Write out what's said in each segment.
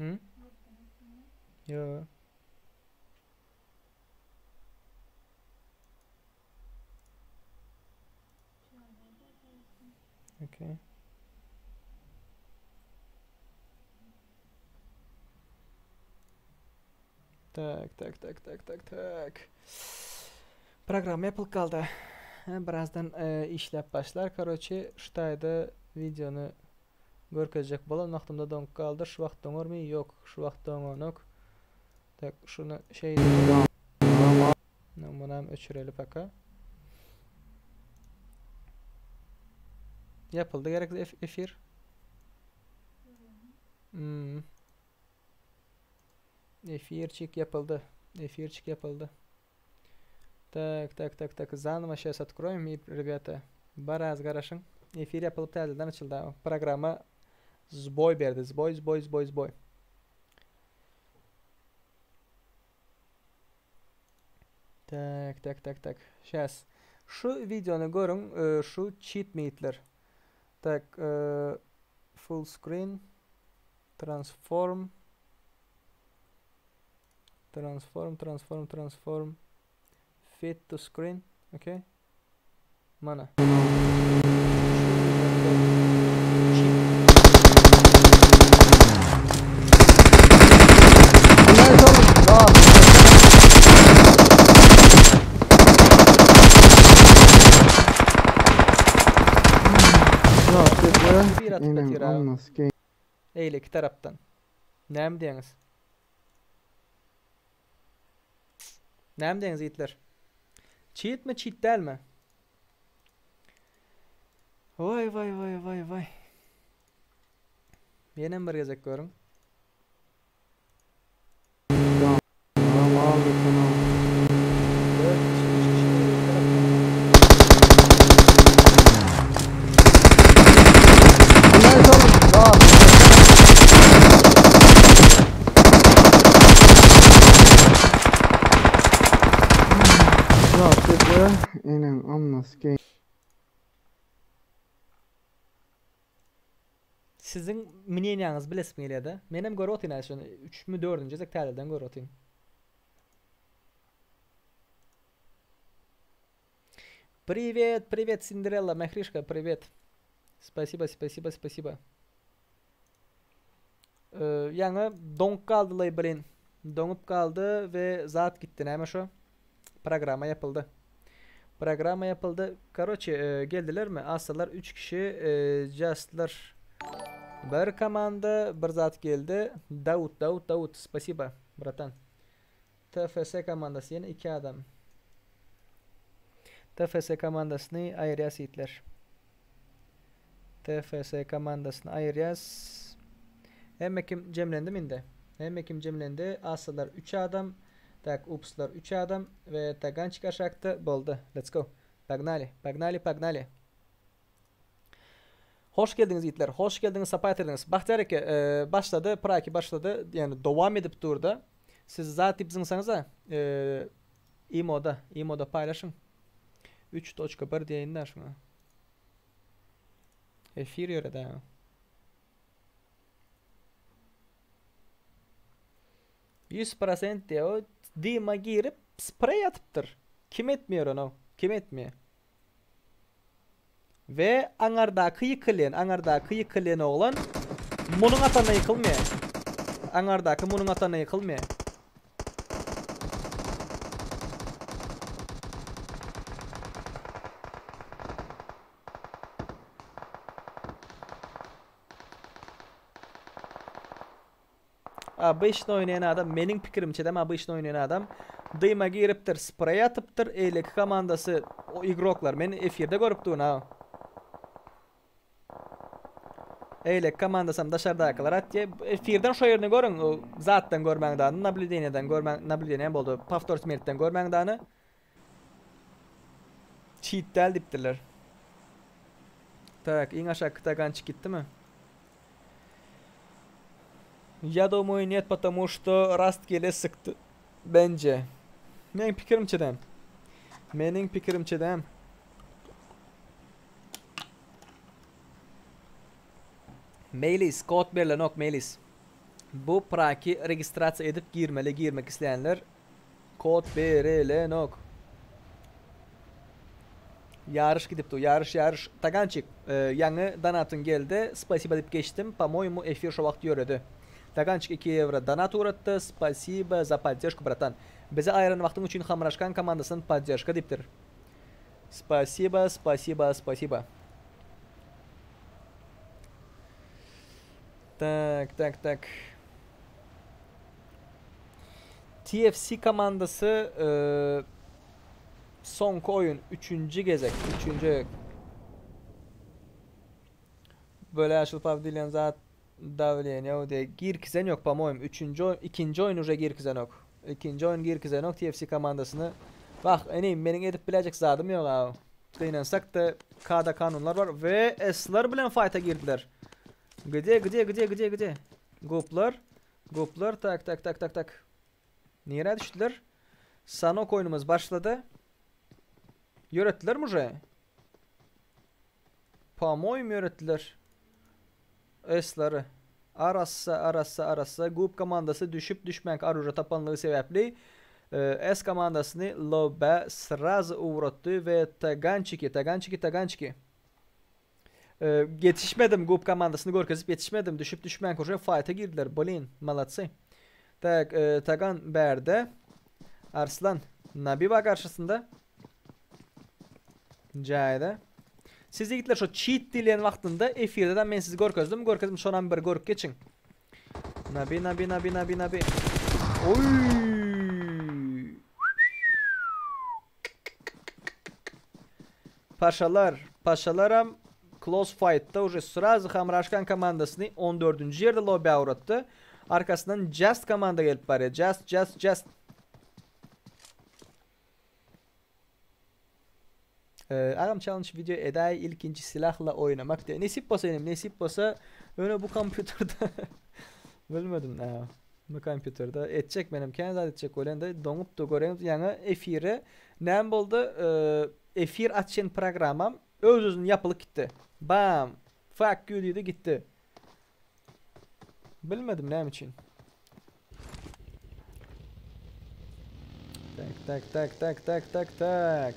Hı? Yo. Okay. Tak. Program yapılıp kaldı. Birazdan işlep başlar. Karoçi şutayda videonu görkezecek bolan vaqtımda donk kaldı. Şu vaqt donar mı? Yok. Şu vaqt donanok. Tak şunu şey numaram öçüreli paka. Yapıldı gerekli efir. Efirçik yapıldı. Efирчик yapıldı. Так. Заново сейчас откроем, и, ребята, bara разгарашın. Efir yapılıp tezden açıldı. Programa sboy verdi. Sboy. Так. Сейчас. Şu videonu görün. Şu cheat meetler. Tak. Full screen. Transform. Fit to screen. Okay. Mana. Eyle iki taraftan. Näme diýeňiz? Näme diýeňiz ýigitler? Cheat mi, cheat dälmi? Vay. Ýenem bir gezek görüň. Sizin mineniňiz bilesmi gelýär-de? Menem görüp otyn şonu 3-mü 4-nji jek täzelden görüp otyn. Привет, Синдерелла, Мехришка, привет. Спасибо. Yaňa donk kaldylar bilen. Donup kaldı ve zat gitti. Näme şo? Programa yapıldı. Karoçe geldiler mi? Asalar 3 kişi justlar. Bir komanda bir zat geldi. Davut. Спасибо, bratan. TFS komandası yine 2 adam. TFS komandasını ayırıyas itler. TFS komandasını ayırıyas. Hemmekim cemlendi minde. Hemmekim cemlendi. Asalar 3 adam. Tak upslar 3 adam. Ve tagan çıkaşaktı. Boldu. Let's go. Pagnali. Hoş geldiniz yiğitler. Hoş geldiniz. Sapa etirdiniz. Bahtiyar ki başladı. Praki başladı. Yani devam edip durdu. Siz zaten bizimsanıza imoda paylaşın. 3.1 diye inler şuna. Efir yöre de. %100% diye o dima girip sprey atıptır. Kim etmiyor onu? Kim etmiyor? Ve anardaki yıkılayan oğlan munun atana yıkılmıyor. Anardaki munun atana yıkılmıyor. Bu işini oynayan adam, benim fikrimçe de bu işini oynayan adam dıyma giriptir, sprey atıptır, eyleki komandası o igroklar beni efirde görüptüğün ha. Eyleki komandasam dışarıda akalar at diye efirden şu yerini görün, o zaten görmen dağını, nablideneden boldu, Paftor Smert'ten görmen dağını cheat del diptiler. Tak, in aşağı kıtagançık gitti mi? Я думаю, нет, потому что rastgele sıktı. Bence. Mening fikrimçe dem. Mailis, kod berle nok mailis. Bu praki registratsiya edip girmek isteyenler kod berilenok. Yarış gidipti. Yarış. Tagançik, yanı donatın geldi. Spasiba deyip geçtim. По-моему, efir şu vaxt yöredi. Tagançik 2 euro donat uğrattı. Spasiba za поддержку, bratan. Bize ayıran vaxtın üçün Xamraşkan komandasının поддержка deyiptir. Spasiba. Tak. TFC komandası son oyun 3. gezek. 3. Böyle açılıp avdilen zat davleniyor de girkizen yok по-моему. 2. oyun уже girkizen yok. 2. oyun girkizen yok TFC komandasını. Bak eneyim benim edip bilecek zadım yok abi. Tıynansak da K'da kanunlar var ve S'lar bilen fight'a girdiler. Gıde. Goplar tak. Nereye düştüler? Sanok oyunumuz başladı. Yörettiler mi уже? По-моему yörettiler. S'ları. Arassa. Gup komandası düşüp düşmek arıca tapanlığı sebeple S komandasını lobe sразу uğrattı ve Tagançiki. Yetişmedim Gup komandasını görkezip yetişmedim. Düşüp düşmek oraya fight'a girdiler. Bolin, malatsı. Tagan Berde Arslan Nabiba karşısında Cayda. Siz yigitler şu cheat dileyen vaxtında efirden ben sizi görkezdim şonan bir görüp geçin. Nabi. Oy! Paşalaram close fight'ta уже сразу Xamraşkan komandasını 14. yerde lobby uğrattı. Arkasından Just komanda gelip var. Just. Ağam challenge video eday ilkinci silahla oynamak diye. Nesip olsa öyle bu kompüterde bilmedim ne. Bu kompüterde edecek benim kendi edecek olan da donup da göreyim yani efire nem boldu efir açın programım özünün yapılıp gitti. Bam. Fuck you dedi gitti. Bilmedim ne için. Tak.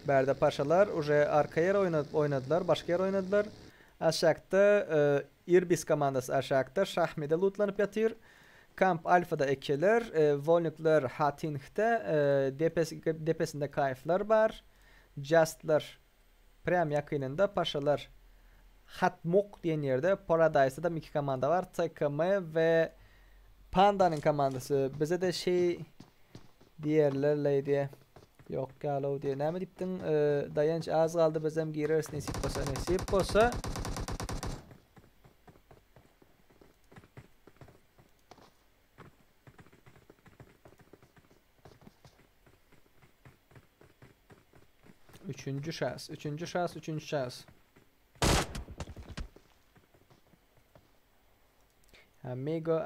Berde paşalar уже arka yer oynadılar, başka yer oynadılar. Aşağıda Irbis komandası aşağıda Şahmede lootlanıp yatıyor. Kamp Alfa'da ekeler, Volnuklar Hatinh'te, depesinde kayıflar var. Just'lar Prem yakınında, paşalar Hatmok diyen yerde, Paradise'da da 2 komanda var. Takımı ve Panda'nın komandası. Bize de diğerlerle diye. Yok galo diye. Ne mi diptin? Dayanç az kaldı bizem gireriz nasip olsa. Üçüncü şahıs. Amigo.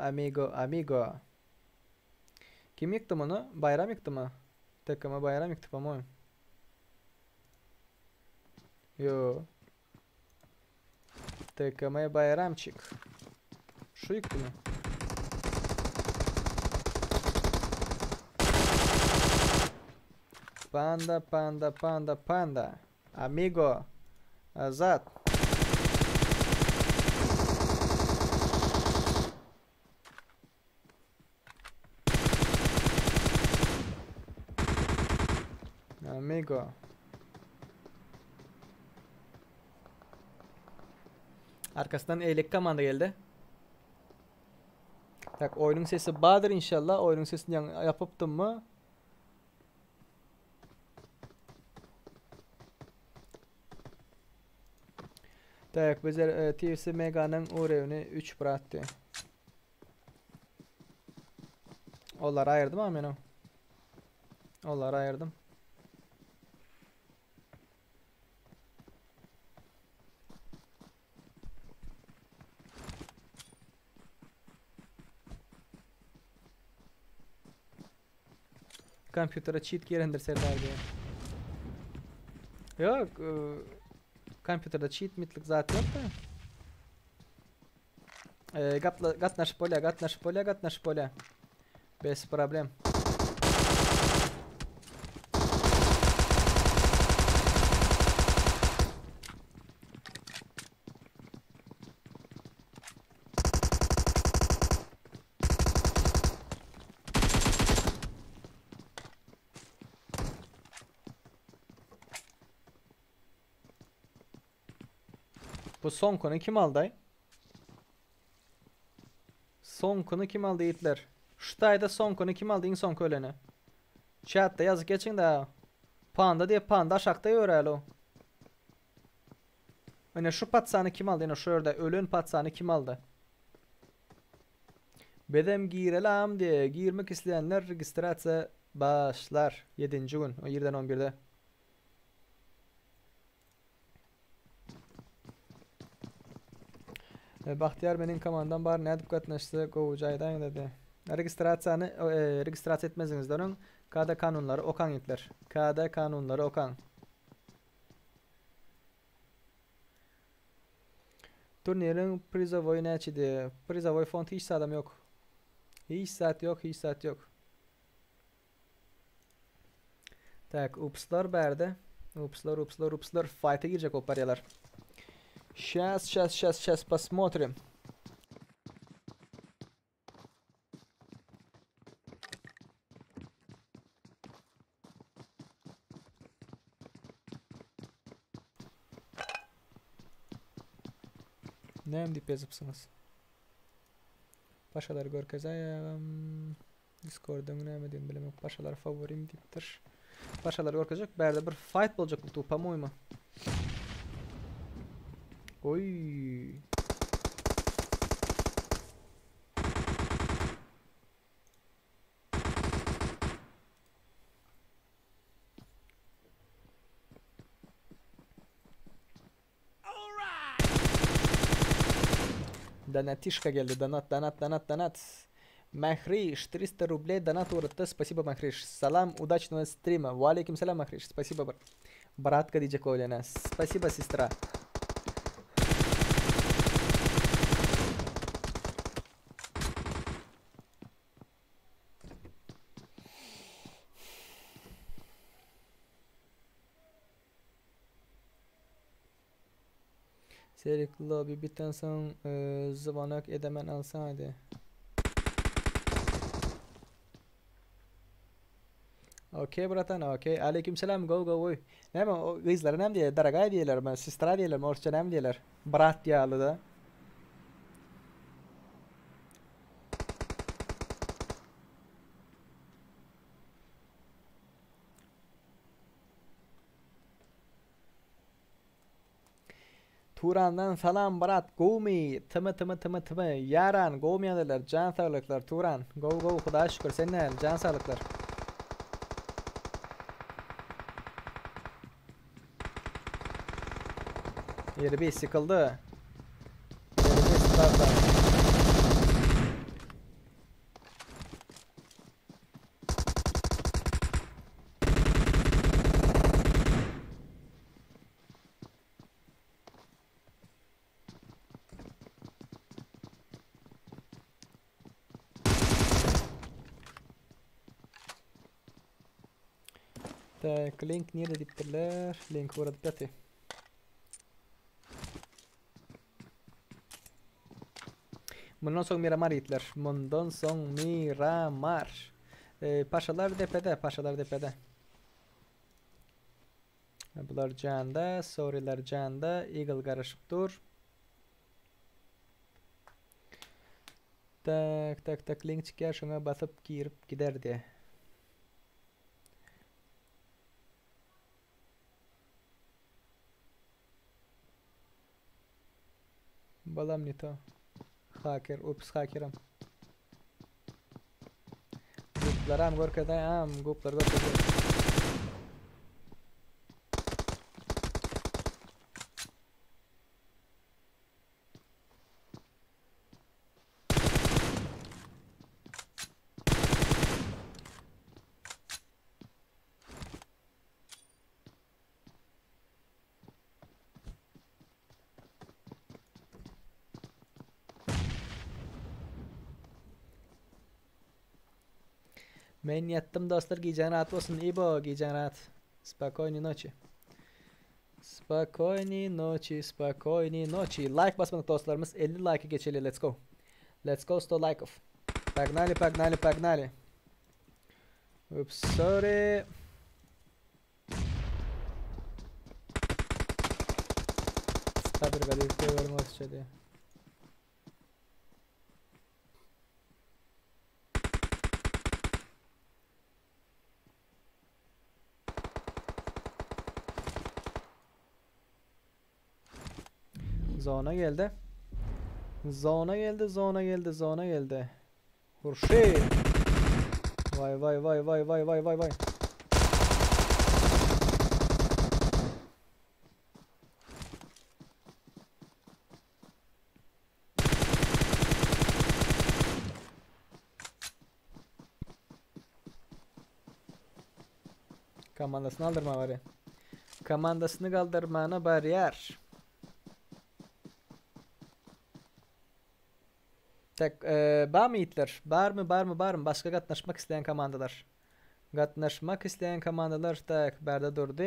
Kim yıktı onu? Bayram yıktı mı? Takıma bayram yıktı ama. Yo. Takıma bayram çık. Şu yıktı mı? Panda. Amigo. Azat. Amigo. Arkasından eylek komanda geldi. Tak oyunun sesi bağdır inşallah. Oyunun sesini yapıptım mı? Tak bizler TFC Mega'nın orevini 3 bıraktı. Onları ayırdım ama ben o. Onları ayırdım. Kompütere cheat girendir Serdar diye. Yok. Kompüterde cheat mitlik zaten yok da. Gatnaşıp ola, gatnaşıp ola, gatnaşıp ola. Bez problem. Bu son konu kim aldı? Son konu kim aldı Hitler? Şutayda son konu kim aldı? En son öleni. Chatta yazık geçin de. Panda diye panda aşakta öğrel o. Öne şu patsanı kim aldı? Yine şurada ölün patsanı kim aldı? Bedem girelam diye girmek isteyenler registrasyon başlar. 7. gün. O yerden 11'de. Bahtiyar benim komandan bar ne katnaştı Govucay'dan dedi. Registrasyon etmezsiniz onun. KD kanunları okan yitler. KD kanunları okan. Turnirin prizavoyu ne açıdı? Prizavoy font hiç sağlam yok. Hiç saat yok, hiç saat yok. Tak, upslar berde. Upslar. Fight'a girecek o paryalar. Сейчас посмотрим. Ne dip yazıpsınız? Paşalar görkezayım. Discord'dan ne diyeyim bilemem. Paşalar favorim diptir. Paşalar görkezecek. Berde bir fight olacak bu tupa mı? Oy. Донатишка geldi. Donat. Махриш, 300 рублей донат uğrattı. Спасибо Махриш. Salam, удачного стрима. Валейкум салам Махриш. Спасибо. Братка diyecek öylene. Спасибо, сестра. Serikli bir bitten son zıvanak edemen alsaydı. Okey bratan, okey. Aleyküm selam, go. Ne mi o kızlara ne diye, daragay diyorlar mı, sistra diyorlar mı, orçça ne diyorlar? Brat diyalı da. Turan'dan salam brat, Gomi, tımı, yaran, Gomi adılar, can sağlıklar, Turan, go, Xuda şükür, seninle, can sağlıklar. Yeri bir sıkıldı. Yeri bir sıkıldı. Tak, link nerede diptiler? Link burada peti. Bundan sonra Miramar gittiler. Bundan sonra Miramar. Paşalar depede. Bular canda, Soriler canda, Eagle karışıp dur. Tak, link çıkar şuna basıp girip gider diye. Balam ne to? Hacker, ups hackeram. Guplar gorkadayam, guplar gorkadayam. Men yattım dostlar, gecen rahat olsun. İbo, gecen rahat. Spokojni nochi. Spokojni nochi, spokojni nochi. Like basmadık dostlarımız. 50 like'ı geçelim. Let's go. Let's go 100 like'ов. Погнали, погнали, погнали. Oops, sorry. Sabır gazeteye vermek istedi. Zona geldi. Zona geldi, zona geldi, zona geldi. Hurşit. Vay vay vay vay vay vay vay vay. Komandasını aldırma var ya. Komandasını kaldırmana bariyer. Tak, var mı itler? Var mı? Başka katlaşmak isteyen komandalar. Katlaşmak isteyen komandalar tak berde durdu.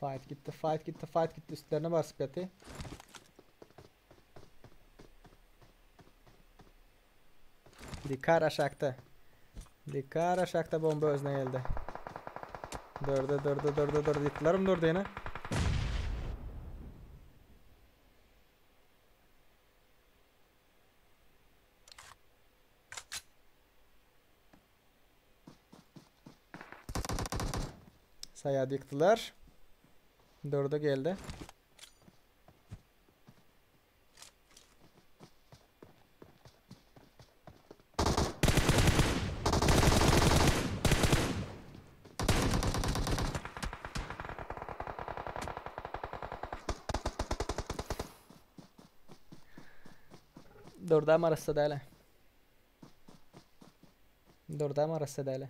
Fight gitti. Üstlerine basıp yatı. Dikar aşakta. Dikar aşakta bomba özne geldi. Durdu. Yıktılarım durdu yine. Sayadı yıktılar. Durdu geldi. Durdu arası da Durdu arası da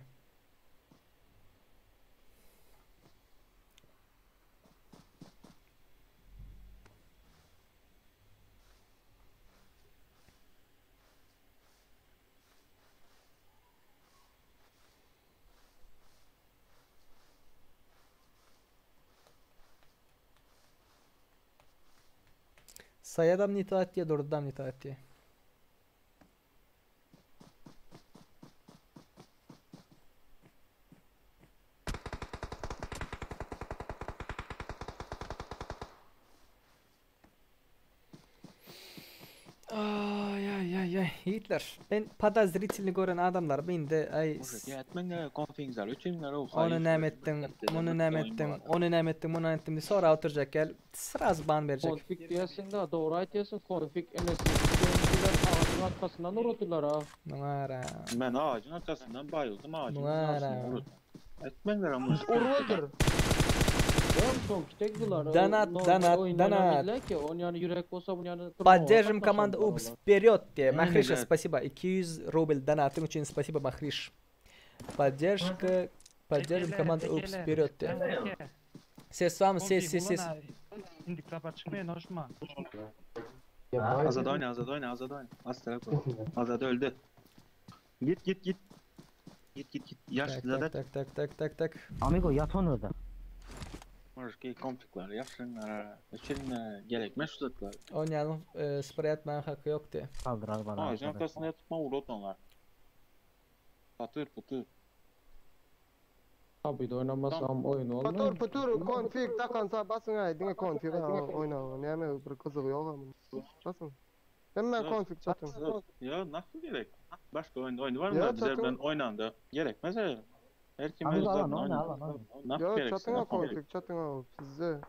Sayadam nitaat diye durdudan nitaat diye. Ay. Hitler. Ben подозрительный gören adamlar ben de ay. Onu nemettin, bunu nemettin, sonra oturacak gel. Sıraz ban verecek. Konfig diyorsun da doğru aytıyorsun. Konfig enesizler ağacın arkasından uğratırlar ha. Numara. Ben ağacın arkasından bayıldım. Ağacın Numara. arkasından uğradım. Etmenler ama. Uğratır. Ya son kitekdiler. Donat. Ki on yani yürek olsa bunun yani. Поддержим команду Упс вперед тебе. Махриша, спасибо. 200 рубль донатым очень спасибо, Махриш. Поддержим команду Упс вперед тебе. Ses var mı? Ses. Şimdi kapı çıkmaya hoşma. Azad oyna. Astra koy. Azad öldü. Git. Git. Yaşlı da. Tak. Amigo yat onu orada. Marşki konflikler yaşlılar. İçerine gerekmez uzatlar. Oynayalım. Sprey atmanın hakkı yok diye. Kaldır bana. Ağacın arkasına yatıp uğrat onlar. Patır. Tabii de oynamazsam oyun olmuyor. Patır konfig takansa basın ay dinge konfig oyna. Ne mi bir kızığı yok ama. Basın. Hemen konfig çatın. Ya nasıl gerek? Başka oyun var Ya, mı? Bizlerden oynandı. Gerekmez ya. Her kim Amigo özlerden alan oynar. oyna. Nasıl Ya gereksin? çatın konfig çatın size.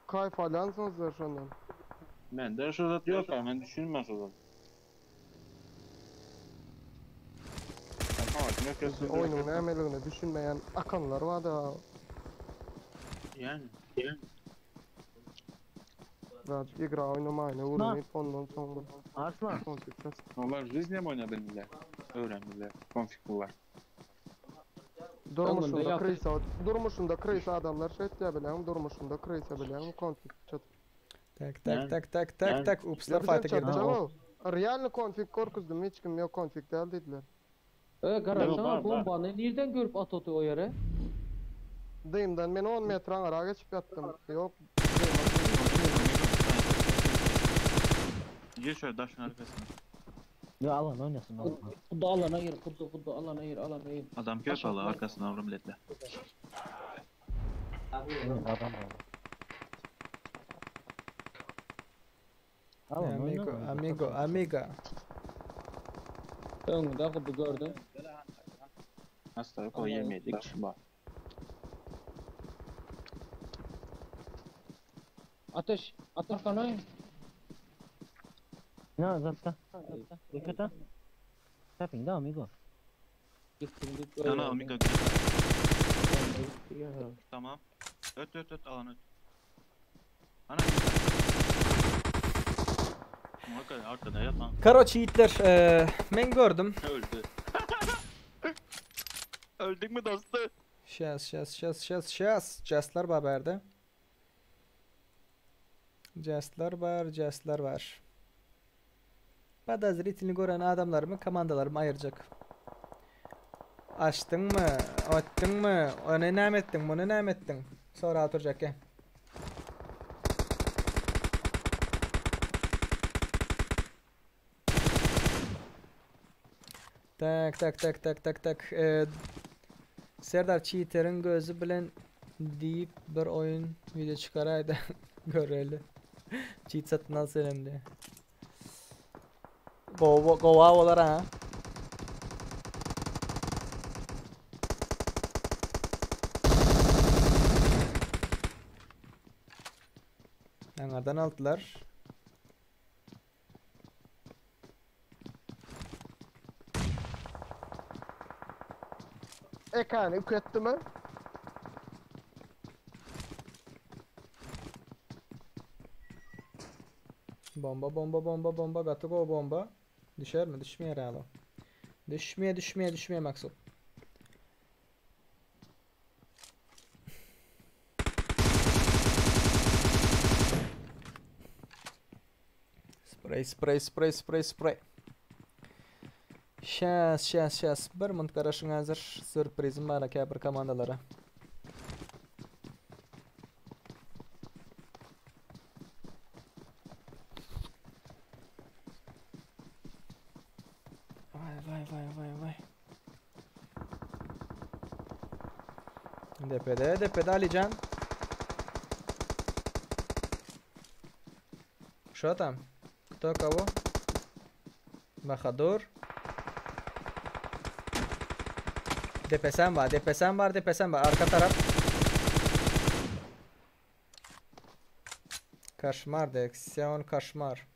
Kayf alansınız şundan. Ben de şu zat yok ya, ben düşünmez o zat. Ama ne kesin Oyunun nämeligini düşünmeyen akanlar var da. yani. Birazcık igra oynamayla uğraşıp ondan sonra Arslan. konfig çat. Onlar жизнь oynayabildiler. Öğrendiler. Konfig var. Durmuşunda kıysa adamlar şey diye bilen, durmuşunda kıysa bilen konfig çat. Yani- Tak. Upslar fight'a girdi. Realni konfig korkuzdum, hiç kim yok konfig değil dediler. Garajdan var. bombanı nereden görüp atottu o yere? Dayımdan ben 10 metre ara geçip yattım. Yok. Gir şöyle taşın arkasına. Ya alan oynasın bak. Kudu alana gir, kudu alana gir. Adam kör sağlığı arkasına vurun biletle. Evet, adam var. Alan Amigo. Önünde kudu gördün. Hasta yok o 27 kişi var. Ateş kanayım. Ne zaten? Dikkat. Tapping da amigo. Gittim. Sana amigo. Tamam. Öt alan öt. Ana. Arkada yat lan. Karoçi yiğitler, men gördüm. Öldü. Öldük mü dostu? Şas. Jestlar var berde. Jestlar var. Подозрительный gören adamlarımı, komandalarımı ayıracak. Açtın mı? Attın mı? Onu ne ettin? Bunu ne ettin? Sonra oturacak ya. Tak. Serdar Cheater'ın gözü bilen deyip bir oyun video çıkaraydı. Göreli. Cheat satın al senemdi. Go olar ha. Yanlardan aldılar. Ekani üketti mi? Bomba. Gatı go bomba. Düşer mi? Düşmüyor herhalde. Düşmüyor Maksut. Spray. Şas. Bir mınt karışın hazır. Sürprizim var bir komandalara. Vay. Depede Alican. Что там? Кто кого? Bahadur. Depesen var. Arka taraf. Koşmar direksiyon koşmar.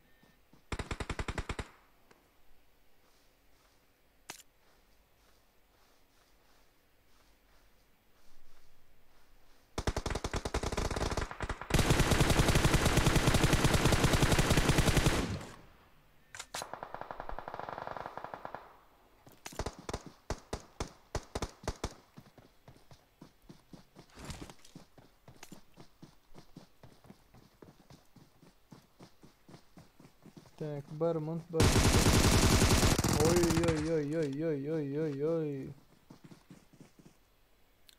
Tak, Barmont. Oy.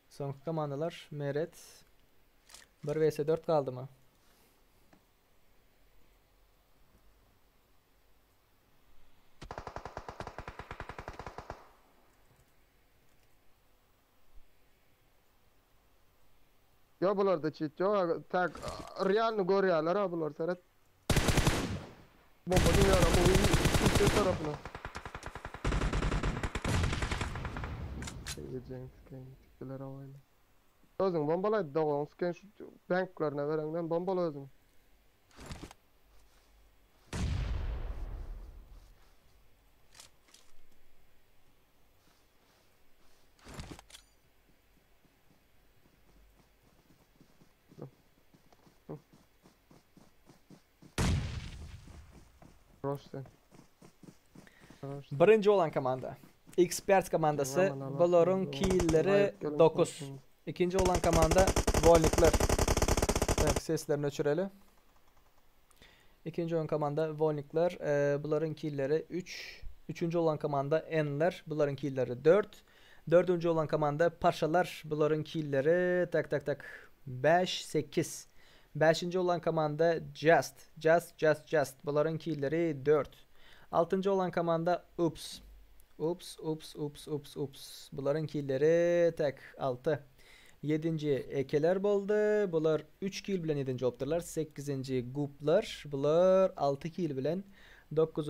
Son komandalar Meret. 1 vs 4 kaldı mı? Ya bular da cheat yo tak realni görüyorlar ha bular seret. Bomba dünyara oyun tarafına. James Kane tipler oyna. Özün bombalaydı da on sken şu banklarına verenden bombala özün. Hoşça. Birinci olan komanda Expert komandası. Buların killleri 9. İkinci olan komanda Volnikler. Evet, seslerini öçüreli. İkinci olan komanda Volnikler. Buların killleri 3. Üçüncü olan komanda Enler. Buların killleri 4. Dördüncü olan komanda Paşalar. Buların killleri 5, 8. Beşinci olan komanda Just. Buların killleri 4. Altıncı olan komanda Ups. Buların killleri 6. 7. Ekeler boldu. Bular 3 kill bilen 7. optırlar. 8. Guplar. Bular 6 kill bilen. 9.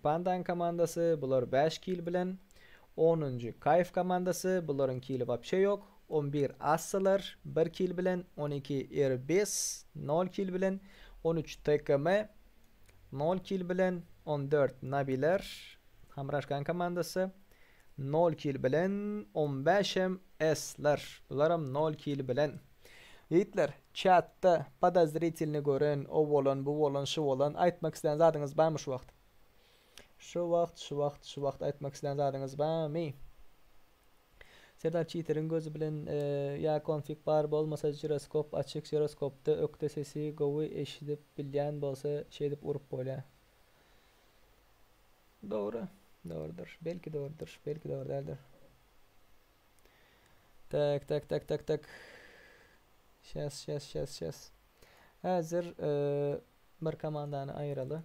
Pandan komandası. Bular 5 kill bilen. 10. Kayf komandası. Buların killi vapşe yok. 11 Assalar 1 kill bilen. 12 Erbes 0 kill bilen. 13 TKM 0 kill bilen. 14 Nabiler Hamraşkan komandası 0 kill bilen. 15 S'ler bularım 0 kill bilen. Yiğitler chatta podozrительni gören o bolan bu bolan şu bolan aytmak isteyen zadınız var mı şu vakt? Şu vakt aytmak isteyen zadınız var mı? Serdar cheater'ın gözü bilen ya konfig bar bolmasa jiroskop açık jiroskopta ökte sesi govu eşidip bilyen bolsa şey dip urup bola. Doğru. Doğrudur. Belki doğrudur. Belki doğru değildir. Tak. Şas. Hazır bir komandanı ayıralı.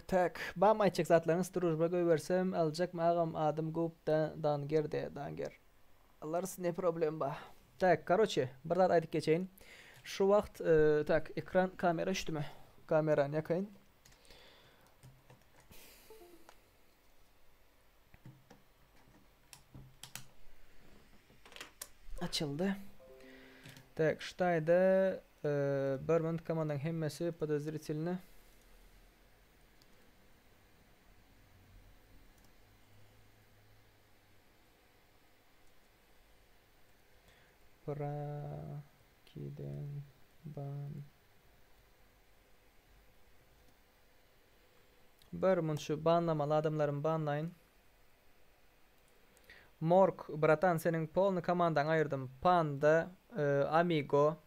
Tak. Bam ayçak zatlarınız duruşba göversem alacak mı ağam adım gup danger. Allarız ne problem ba. Tak, короче, bir zat aytıp geçeyin. Şu vakt tak ekran kamera üstüme. Kameranı yakayın. Açıldı. Так, штайда Barman команданың hemmesi подозрительно. Prakiden ban. Barman şu banlamalı adamların banlayın. Morg, bratan senin polnu komandan ayırdım. Panda, Amigo,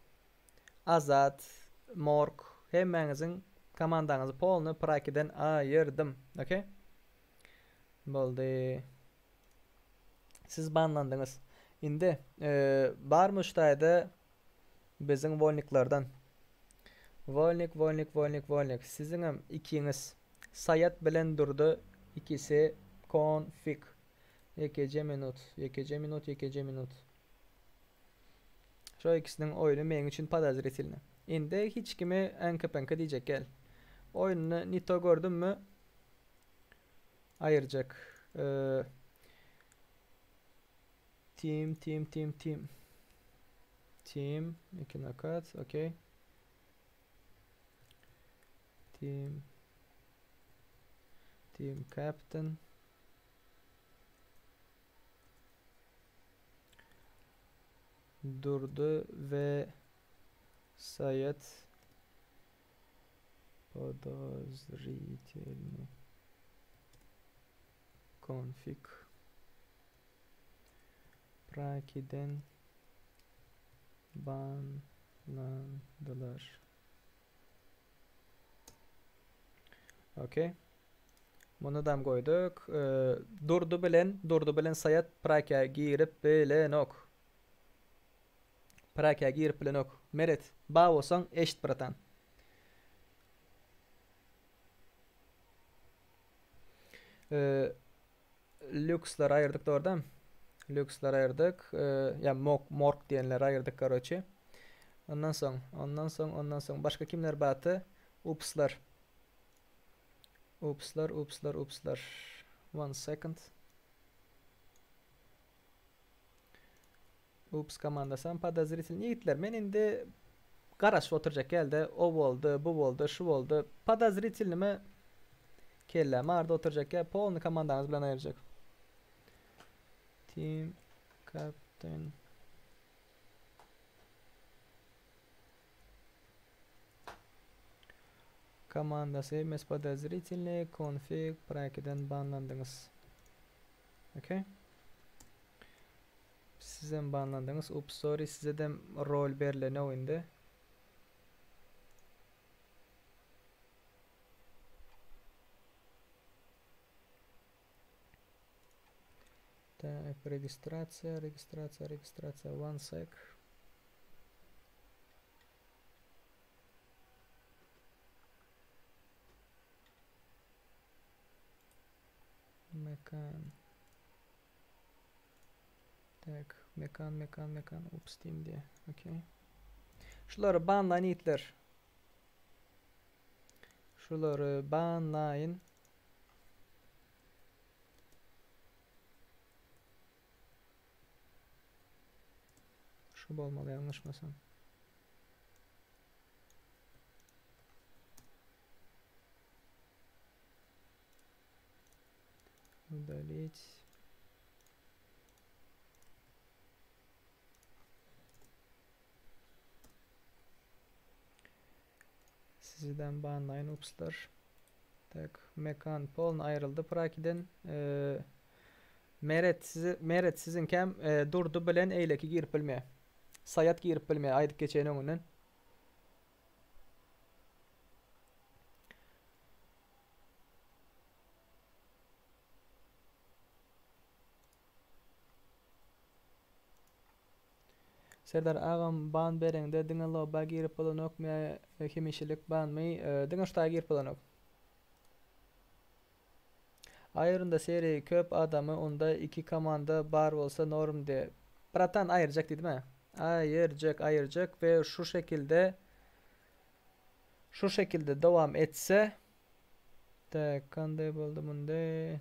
Azat, Morg, hemmenizin komandanızı polnu Prakiden ayırdım. Okay? Boldu. Siz banlandınız. Indi bar mı ştayda bizim volniklardan. Volnik. Sizin hem ikiniz sayat bilen durdu. İkisi config. Yekece minut. Şu ikisinin oyunu benim için podozrительно. Indi hiç kimi enka diyecek gel. Oyununu Nito gördün mü? Ayıracak. Team. Team. İki nakat. Okay. Team captain. Durdu ve sayet podozrительно. config prakiden banlandılar. Okay. Bunu da koyduk. Durdu bilen sayat prakya girip bilenok. Prakya girip bilenok. Meret. Bağ olsan eşit biratan. Lüksler ayırdık da oradan. Lüksler ayırdık. Ya morg diyenler ayırdık karoçi. Ondan son başka kimler batı? Upslar. One second. Ups komandasam подозрительный yiğitler. Men indi qaraşıp oturacak geldi. O oldu, bu oldu, şu oldu. Подозрительный mi? Kellem arda oturacak ya. Polni komandamız bilen ayıracak. Team Captain komandası mes подозрительный config prakiden banlandınız. Okay. Sizden banlandınız. Ups sorry size de rol berle oyunda. Так, регистрация, one sec. Mekan. Так, mekan, ups Steam diye. Okay. Şuları banlayın itler. Şuları banlayın. Şu olmalı yanlışmasam. Удалить. Sizden banlayın upslar. Tak, mekan polna ayrıldı. Prakiden Meret sizin kem durdu bilen eyleki girip bilmeye. Sayat girip bilmeye aydık geçen önünden. Serdar ağam ban berende diňe loba girip bolanok me hemişilik banmy diňe şta girip bolanok. Ayrında seri köp adamı onda iki komanda bar olsa norm de. Bratan ayıracak dedi mi? Ayıracak ve şu şekilde devam etse de kanday boldu munda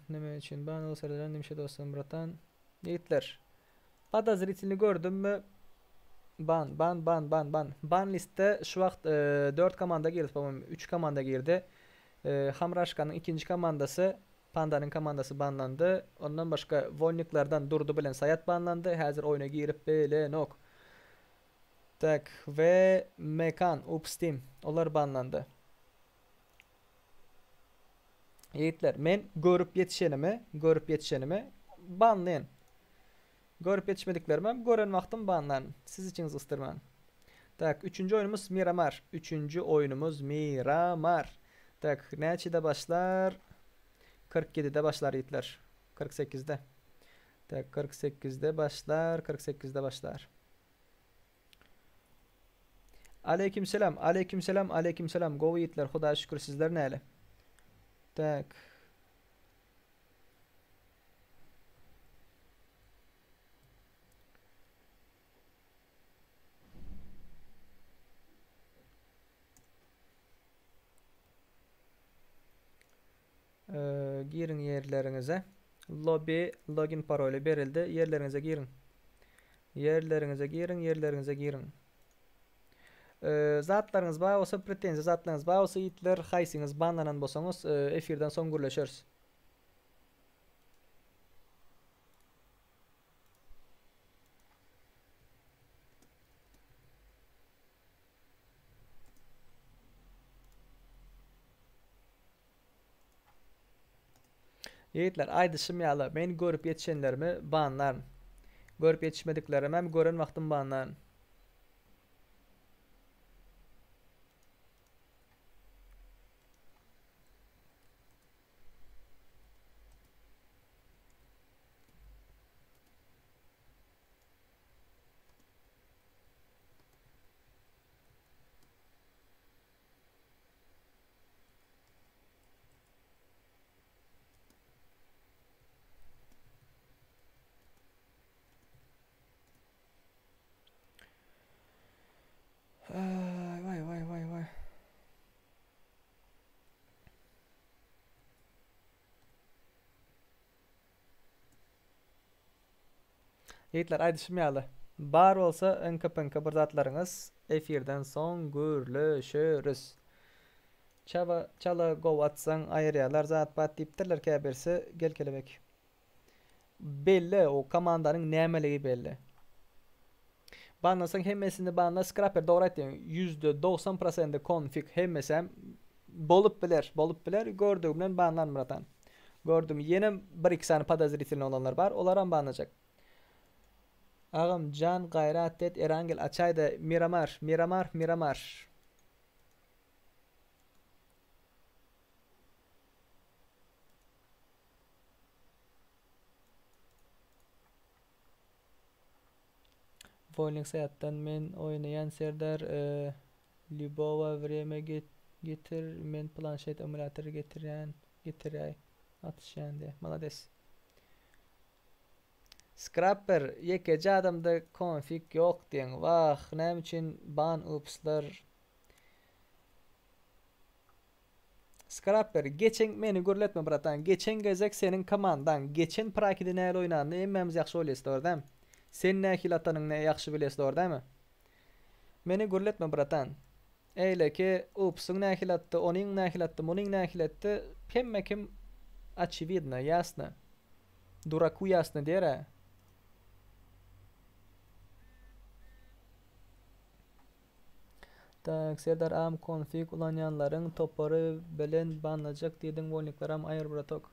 neme için ban olsa da demişe dostum bratan yiğitler. Подозрительный gördüm mü? Ban liste şu vakt 4 komanda girdi. 3 komanda girdi. Hamraşkan'ın ikinci komandası Panda'nın komandası banlandı. Ondan başka Volniklardan durdu bilen sayat banlandı. Hazır oyuna girip bilenok. Tak ve Mekan, Upsteam onlar banlandı. Yiğitler men görüp yetişenimi banlayın. Görüp yetişmediklerimi gören vaktim banlan. Siz içiniz ıstırman. Tak, üçüncü oyunumuz Miramar. Tak, neçide başlar? 47'de başlar yiğitler. 48'de. Tak, 48'de başlar. Aleykümselam. Go yiğitler. Huda şükür sizler neyle? Tak. Girin yerlerinize. Login parolü verildi. Yerlerinize girin. Zatlarınız bağ olsa pretensiya zatlarınız bağ olsa yiğitler haysiniz banlanan bolsaňyz efirden soň gürleşeriz. Yiğitler aydışım yalı. Beni görüp yetişenlerimi banların. Görüp yetişmediklerimi hem gören vaktim banların. Ay, vay vay vay vay. Yiğitler aydışım yalı. Bar olsa ınka pınka bir zatlarınız efirden son gürleşürüz. Çala gov atsan ayıryalar zat bat diptirler kebirsi gel kelebek. Belli o komandanın nemeligi belli. Banlasan hemmesini banla scrapper doğru ettiğin %90% config hemmesem bolup biler gördüğümden banlanmıratan. Gördüm yeni bir iki sani padaziritilin olanlar var. Olaran banlanacak. Ağam can gayrat et Erangel açayda Miramar. Bowling sayattan men oynayan Serdar Libova vreme getir men planshet emülatörü getiray atışyan de. Malades. Scrapper yekece adamda config yok diyen. Vah nem için ban upslar. Scrapper geçen meni gürletme bratan. Geçen gezek senin komandan. Geçen prakide näle oynandı emmemiz yaxşı olasy ordam. Sen näkil atanın ne yaxşı bilesi ordamy? Meni gürletme bratan. Eyle ki upsun näkil attı, oning näkil attı, muning näkil attı. Hemme kim очевидно, ясно. Дураку ясно dere. Tak Serdar am konfig ulanyanların toparı bilen banlanacak dedin volnikleram ayır bratok.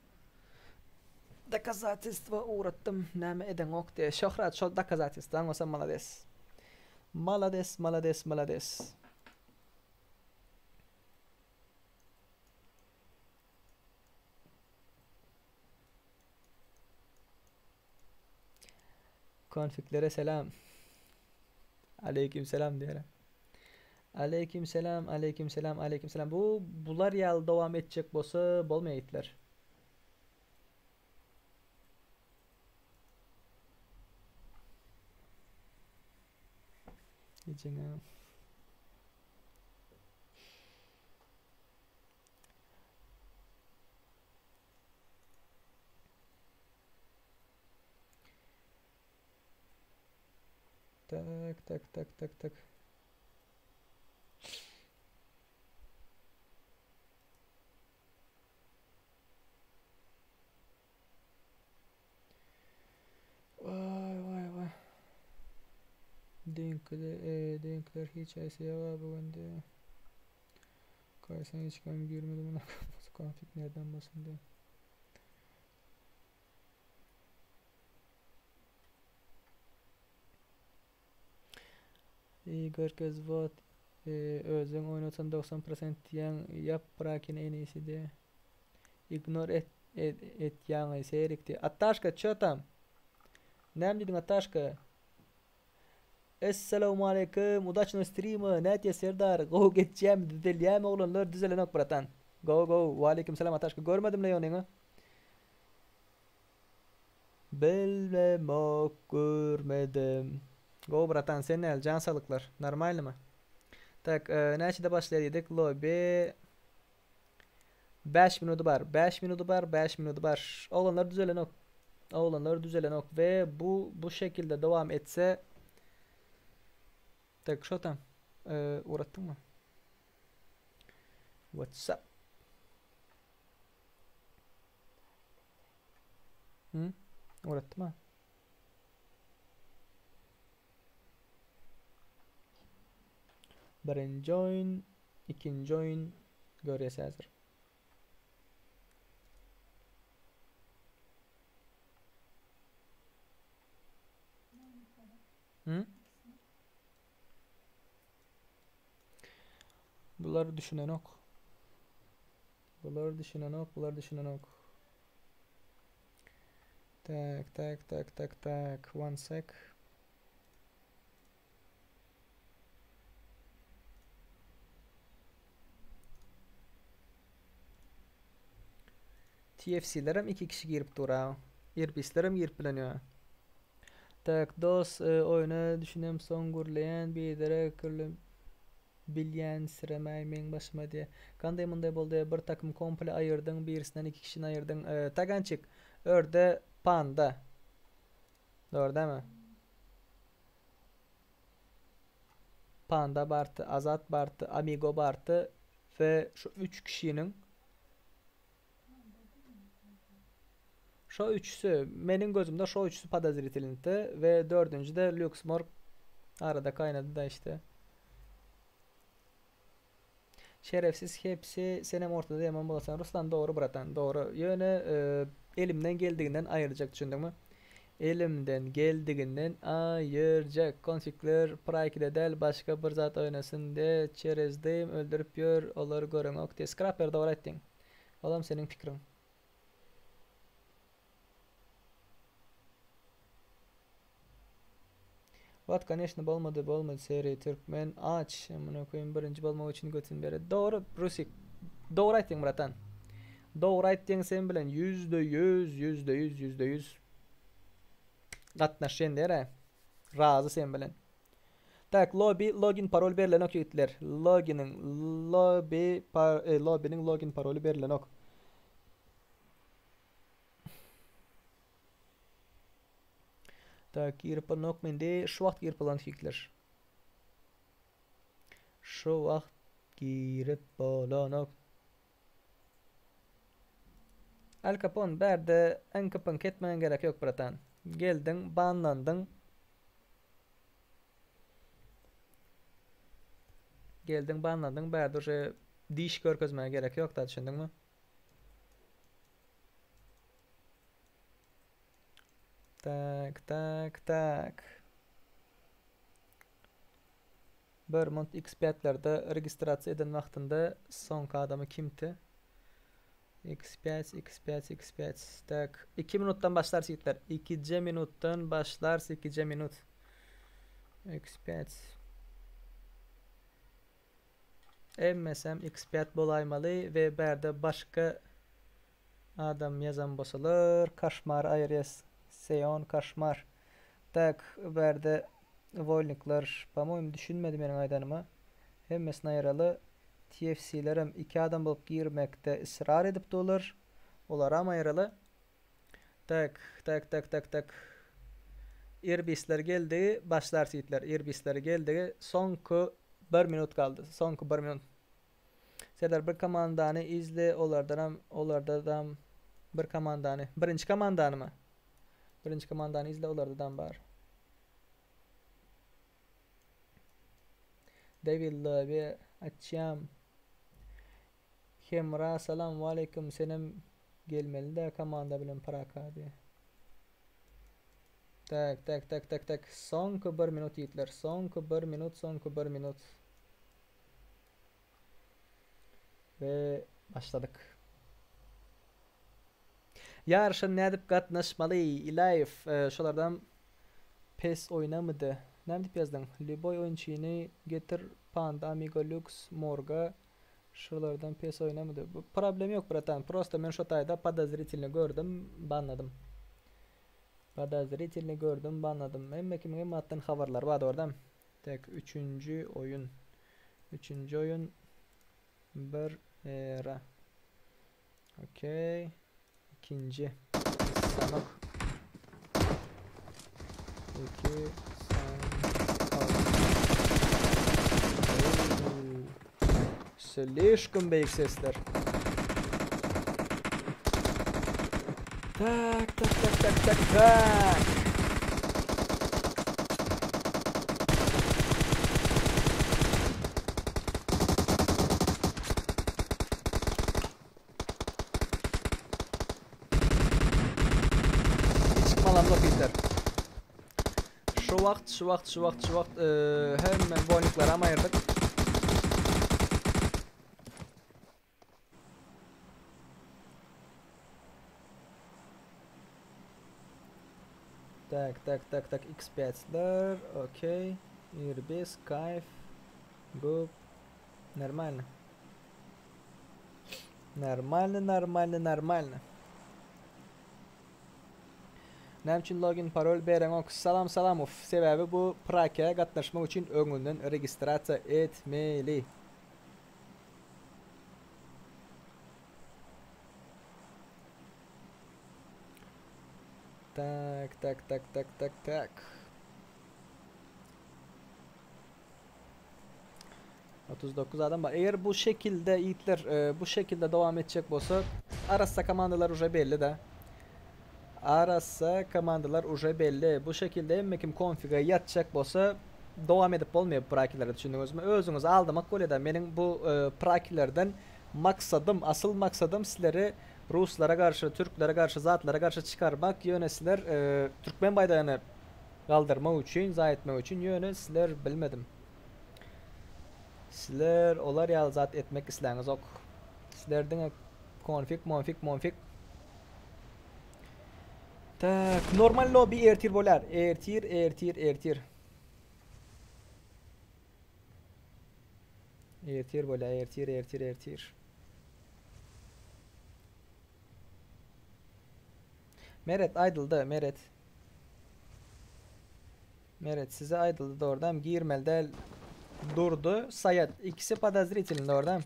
Доказательства uğrattım. Näme eden ok diye. Şöhret şol доказательства. Anlasa malades. Malades. Konfiglere selam. Aleyküm selam diyelim. Aleyküm selam. Bular yal devam edecek bolsa bolmayitler. Gecene. Tak. Vay. Denkler hiç var bugün. Kaysan hiç kan görmedim ona. Konfig nereden basın diye. Igor Kazvat özün oynatsan 90% diyen yap bırakın en iyisi diye. Ignore et yani seyrekti. Ataşka çötam. Nem dedin Ataşka? Esselamu aleyküm. Udaçno stream'ı. Net ya Serdar. Go geçeceğim. Düzeleyem oğlanlar. Düzelen ok bratan. Go. Wa aleyküm selam Ataşka. Görmedim ne yonunu. Bilmem ok görmedim. Go bratan sen el can sağlıklar. Normal mi? Tak neçede başlayalıydık. Lobby 5 minutu var. 5 minutu var. Oğlanlar düzelen ok ve bu şekilde devam etse tak şotam uğrattın mı? What's up? Uğrattı mı? Birinci join, ikinci join göresi hazır. Bular düşünen ok. Bular düşünen ok, bular düşünen ok. Tak. One sec. TFC'lerim 2 kişi girip dura. Irbislerim girip bileniyor. Tak dos oyunu düşünem son gurlayan bir dere kırlım bilyen siremay men başıma diye. Kanday munday boldu bir takım komple ayırdın, birisinden 2 kişini ayırdın. Tagançık örde panda. Doğru değil mi? Panda bartı, Azat bartı, Amigo bartı ve şu 3 kişinin şu üçüsü menin gözümde şu üçüsü podozrительнti ve dördüncü de Luxmore arada kaynadı da işte. Şerefsiz hepsi senem ortada yaman bolasan. Ruslan doğru bratan doğru. Yöne elimden geldiğinden ayıracak düşündün mü? Elimden geldiğinden ayıracak. Konfigler Prike'de del başka bir zat oynasın de çerezdeyim öldürüp yor olur görün ok diye. Scrapper doğru ettin. Oğlum senin fikrin. Vat конечно bolmadı seri Türkmen aç amına koyayım birinci bolmak için götün beri. Doğru Rusik. Doğru ettin bratan. Doğru ettin sen bilen %100 katnaşen dere. Razı sen bilen. Tak login parol berilen ok yigitler. Lobby'nin login parolü berilen ok. Tak girip nok mende şu vakt girip olan fikirler. Şu vakt girip olan ok. Al Capone berde en kapın ketmeyen gerek yok bratan. Geldin, banlandın. Geldin, banlandın. Berde diş görkezmeye gerek yok da düşündün mü? Tak. Vermont X5'lerde registrasiya eden vaxtında sonki adamı kimdi? X5. Tak. 2 minuttan başlar sigitler. 2 minuttan başlar 2 minut. X5. Emmesem X5 bolaymalı ve berde başka adam yazan bosalar. Kaşmar ayres. Seyon kaşmar. Tak berde volnikler. Pamoyum düşünmedim benim aydanıma. Emmesine ayaralı. TFC'lerim 2 adam bulup girmekte ısrar edip dolar. Olar ama ayaralı. Tak. Irbisler geldi. Başlar sitler. Irbisler geldi. Sonku 1 minut kaldı. Sonku 1 minut. Serdar bir komandanı izle. Olardan bir komandanı. Birinci komandanı mı? Birinci komandanı izle. Olardan var. Devil abi açacağım. Hemra selamu aleyküm senem gelmeli de komanda bilen paraka diye. Tak. Sonku 1 minut yitler. Sonku 1 minut. Ve başladık. Yarışın ne edip katnaşmalı ilayif. Şolardan PES oynamadı. Ne dip yazdın? Liboy oyunçini getir Panda, Amigo Lux, Morga. Şuralardan PES oynamadı. Bu problem yok bratan. Просто men şu tayda подозрительно gördüm, banladım. Emme kimin emmattan haberler var oradan. Tek 3. oyun. 3. oyun. Bir era. Okey. 2. Sanok. 2 Слишком büyük sesler. Tak. Hiç çıkmalam da bizler. Şu vakt hemen boniklara ayırdık. Так, X5'ler, okey. 25, kayf. Гоп. Нормально. Нормально. Näme üçin login parol bereňok? Salam uf. Sebäbi bu Praka gatnaşmak üçin öňünden registrasiýa etmeli. Tak. 39 adam var. Eğer bu şekilde yiğitler bu şekilde devam edecek bolsa, arasa komandalar uje belli de. Bu şekilde emmekim konfiga yatacak bolsa devam edip bolmaýar prakilerde düşündüňizmi? Özüňiz aldymak bolýar. Meniň bu prakilerden asıl maksadım sizleri Ruslara karşı, Türklere karşı, zatlara karşı çıkarmak, ýöne sizler Türkmen baýdagyny galdyrmak üçin, zaýetmek üçin ýöne sizler bilmedim. Sizler olar ýaly zat etmek isläňiz ok. Sizlerden konfig. Tak, normal lobby ertir bolar. Ertir. Ertir bolar, ertir. Meret aydıldı, Meret size aydıldı da oradan girmelde durdu. Sayat ikisi подозрительный oradan.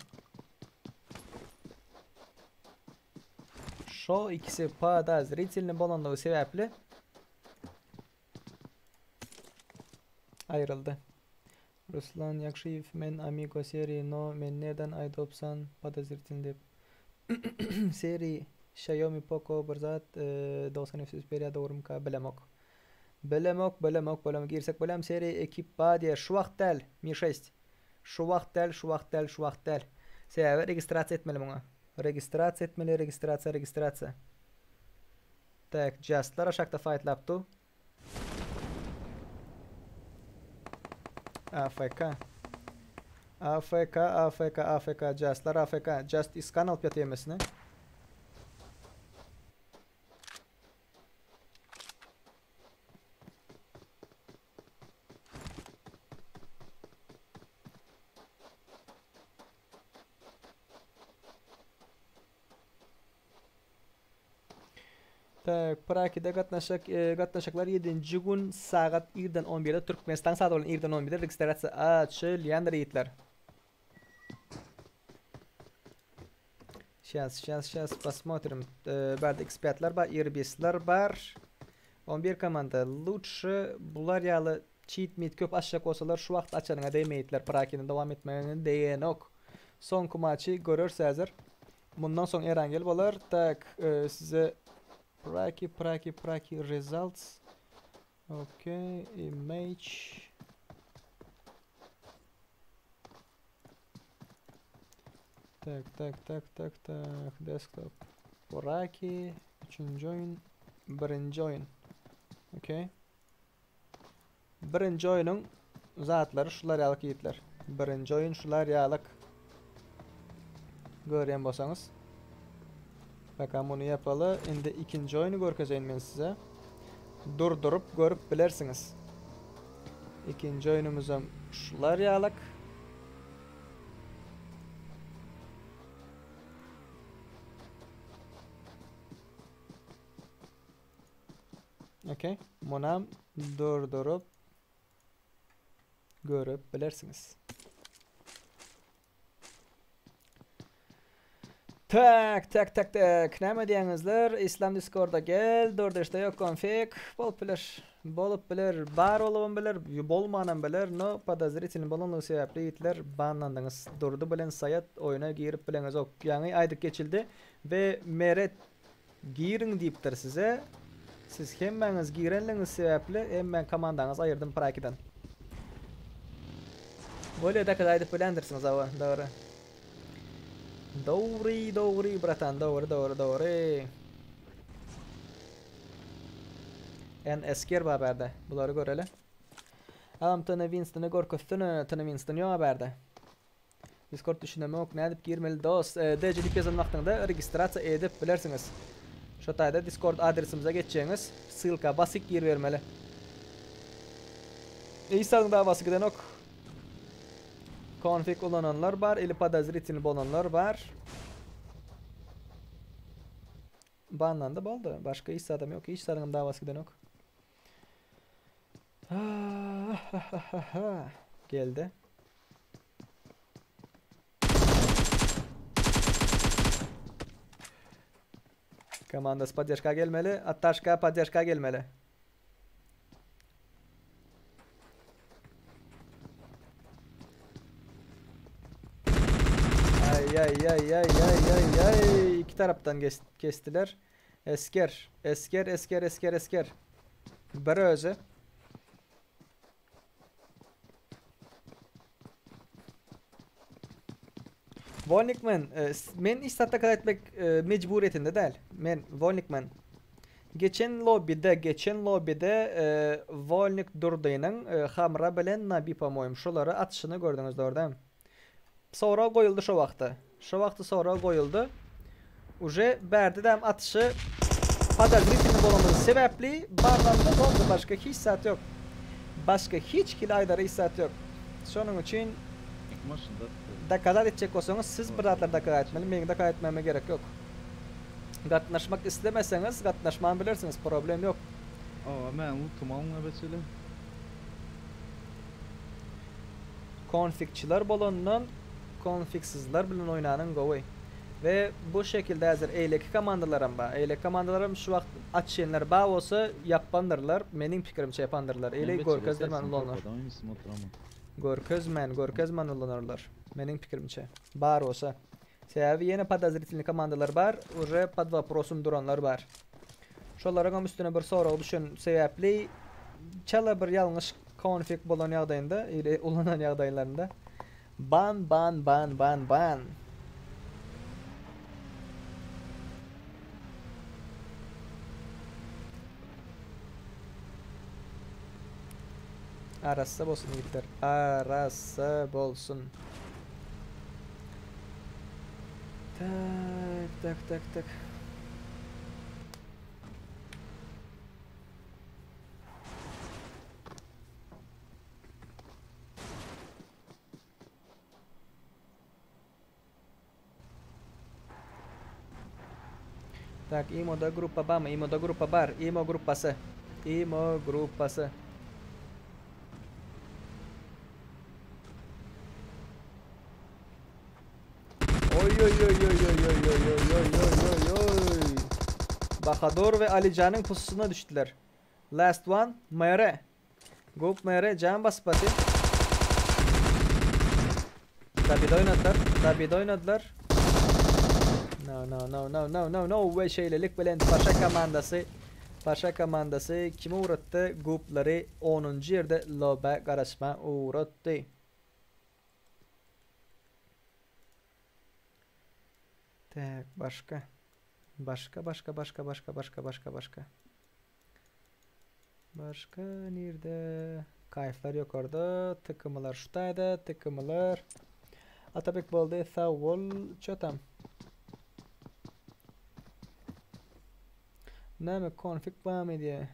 Şo ikisi подозрительный bolanlığı sebepli ayrıldı. Ruslan Yakşiyev men amigo seri no men nereden aydopsan подозрительный dep seri Xiaomi Poco birzat 90 FPS beriya doğrum ka Belemok girsek bolem seri ekip badiye şu wagtdal Mi 6 şu wagtdal sebäbi registrasiýa etmeli muňa. Registrasiýa. Tak, justlar aşakda fightlapdy. AFK justlar AFK just iskan alıp ýaty emesine. Tak, Praka'da gatnaşaklar 7-nji gün saat 1-den 11-de Türkmenistan saat bolan 1-den 11-de registrasiýa açylýandyr ýigitler. Сейчас посмотрим. Barda X5'ler bar, R5'ler bar. 11 komanda. Lutşy bular ýaly cheat meet köp aşak bolsalar şu wagt açanyňa değmeýitler. Praka'nın dowam etmegini diýenok. Soňky maçy görürsäzdir. Bundan soň Erangel bolar. Tak, size Praki results. Okay, image. Tak. Desktop. Praki. 3-nji oyun. 1-nji oyun. Okay. 1-nji oyunun zatlary şular ýalyk ýigitler. 1-nji oyun şular ýalyk. Görýän bolsaňyz. Bakalım bunu yapalı. Indi ikinci oyunu görkezeyim ben size. Durdurup görüp bilersiniz. İkinci oyunumuzun şular ýalyk. Okay. Munam durdurup görüp bilersiniz. Tak. Näme diýeňizler? İslam Discord'a gel. 4-de yok config. Bolup biler. Bar bolubam biler. Bolmanam biler. No подозрительный bolanlygy sebäpli ýitler banlandyňyz. Durdu bilen sayat oyuna girip bileňiz. Ok, ýa-ni aýdyk geçildi we Meret girin diýipdir size. Siz hemmeňiz girenliňiz sebäpli hemmen komandaňyz aýyrdım Prakidan. Bolýa da aýdyp bilendirsiňiz awa. Dogry. Doğru bratan, doğru. En esker haberde. Buları göreli. Adam tane Winston'ı gorkostunu, tane Winston yok haberde. Discord düşünemek, ne edip girmeli dost. DC'lik yazan vaxtında registrasiya edip bilersiniz. Şu tayda Discord adresimize geçeceğiniz. Sılka basık gir vermeli. İsa'nın davası giden ok. Config olananlar var. Eli padazritini olanlar var. Banlandı boldu. Başka İsa adam yok. İsa'nın davası giden ok. Geldi. Команда поддержка gelmeli. Attashka поддержка gelmeli. Ay. İki taraftan kestiler. Esker. Biri özü. Volnikman, men istatda kadar etmek mecburiyetinde değil. Men Volnikman. Geçen lobide Volnik Durday'ın Hamra bilen Nabi pamoyum şoları atışını gördünüz de orada. Sonra koyuldu şu vaxtı. Şu vaxtı sonra koyuldu. Uje berdidem atışı padagritini bolamız sebepli bağlandı oldu. Başka hiç saat yok. Başka hiç kilayları saat yok. Şunun için dakalat edecek olsanız siz biratlar dakalat etmeli. Benim dakalat etmeme gerek yok. Gatnaşmak istemezseniz gatnaşmanı bilirsiniz. Problem yok. Ben unuttum mesela. Konfigçiler bolondan konfigsizler bilen oynanın go'y. Ve bu şekilde hazır eyleki komandalarım var. Eyleki komandalarım şu vaqt açşenler bağ olsa yapandırlar. Mening fikrimçe yapandırlar. Eyleki görkezdirmen ulanlar. Görkezmen ulanarlar. Mening fikrimçe. Bar olsa. Sebebi yeni padazritilni komandalar var. Uje pad vaprosum duranlar var. Şolarga üstüne bir soru düşün sebepli çala bir yanlış konfig bolan ýagdaýynda, ýa-da ulanan ýagdaýlarynda ban. Arassa bolsun yigitler. Arassa bolsun. Tak. Tak, imo da grupa bama, imo da grupa bar, imo grupası. Oy. Bahadur ve Alican'ın pususuna düştüler. Last one, Mayre. Gup Mayre, can basıp atayım. Tabi de oynadılar. No. Ve şeylelik bilen Paşa komandası kimi uğrattı? Gupları 10. yerde loba qarasma uğrattı. Tak, başka. Başka nerede? Kayıflar yok orada. Tıkımlar şutaydı. Atabek boldu. Thawol çotam. Näme konfig bam diye.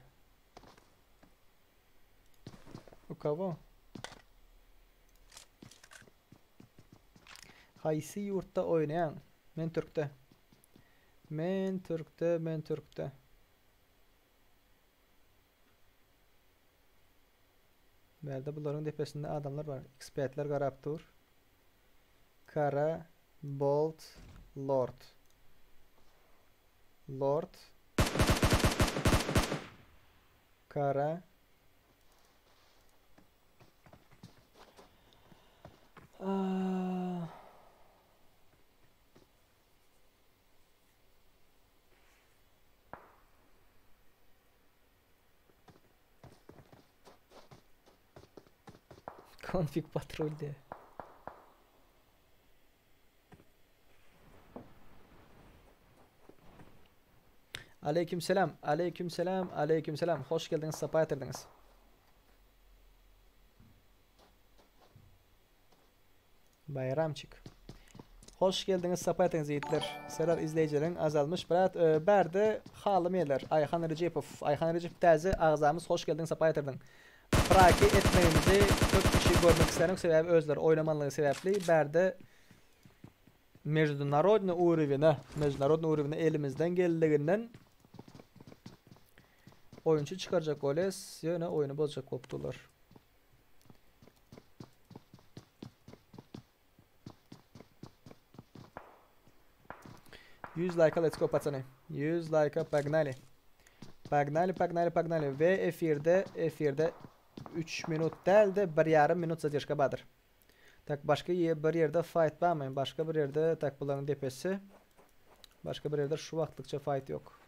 U kavo? Haysi yurtta oynayan. Men Türk'te. Belde bunların tepesinde adamlar var. Expertler garap dur. Kara, Bolt, Lord. Kara. Konfig patrolde. Aleykümselam. Hoş geldiniz, safa getirdiniz. Bayramçık. Hoş geldiniz sapayetiniz yiğitler. Serar izleyicilerin azalmış. Birat berde halım yerler. Ayhan Recepov. Ayhan Recep təzi ağzamız hoş geldin sapayetirdin. Praki etmeyimizi çok kişi görmek isterim sebebi özler oynamanlığı sebepli. Berde международный уровень elimizden geldiğinden oyuncu çıkaracak oles. Yine oyunu bozacak koptular. $100 like, let's go pацаны. 100 like, погнали. Pogнали. Ve efirde 3 minut değil de 1,5 minut zadержка badır. Tak başka bir yerde fight barmı? Başka bir yerde tak bulanın depesi. Başka bir yerde şu vaxtlıkça fight yok.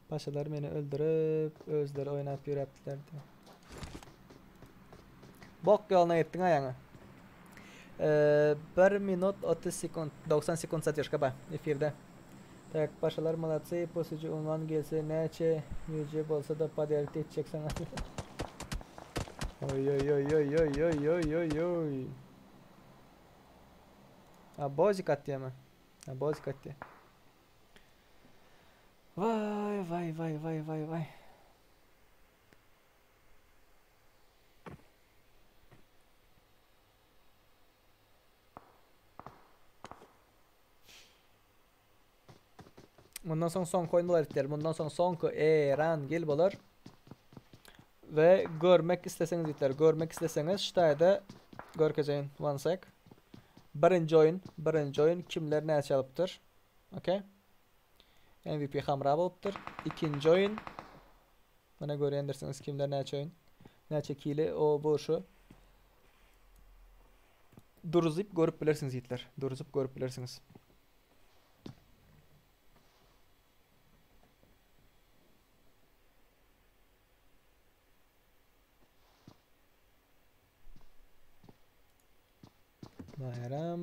Paşalar beni öldürüp özleri oynayıp yürüptilerdi. Bok yoluna gittin ayağına. 1 minut 30 sekund 90 sekund zadержка ba efirde. Tak paşalar молодцы, poslucu unvan gelse neçe yüce bolsa da paderti edecek sana. Oy. Abozi katya mı? Abozi katya. Vay. Bundan sonra son coin bular itler. Bundan sonra son Erangel bular. Ve görmek isteseniz itler. Görmek isteseniz ştayda görkeceğin one sec. Birinci oyun kimler ne çalıptır? Okay. MVP hamra boluptur. İkinci oyun. Bana göre endirsiniz kimler ne oyun. Ne çekili o bu şu. Duruzip görüp bilirsiniz yiğitler. Duruzip görüp bilirsiniz.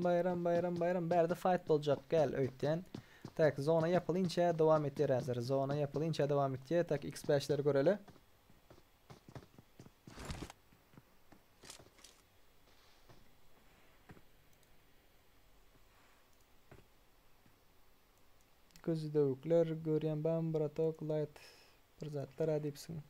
Bayram. Berde fight olacak gel öğütten. Tak zona yapılınca devam ettir hazır. Zona yapılınca devam ettir. Tak X5'leri görelim. Gözlükler görüyen ben bratok light pırzatlar adipsin.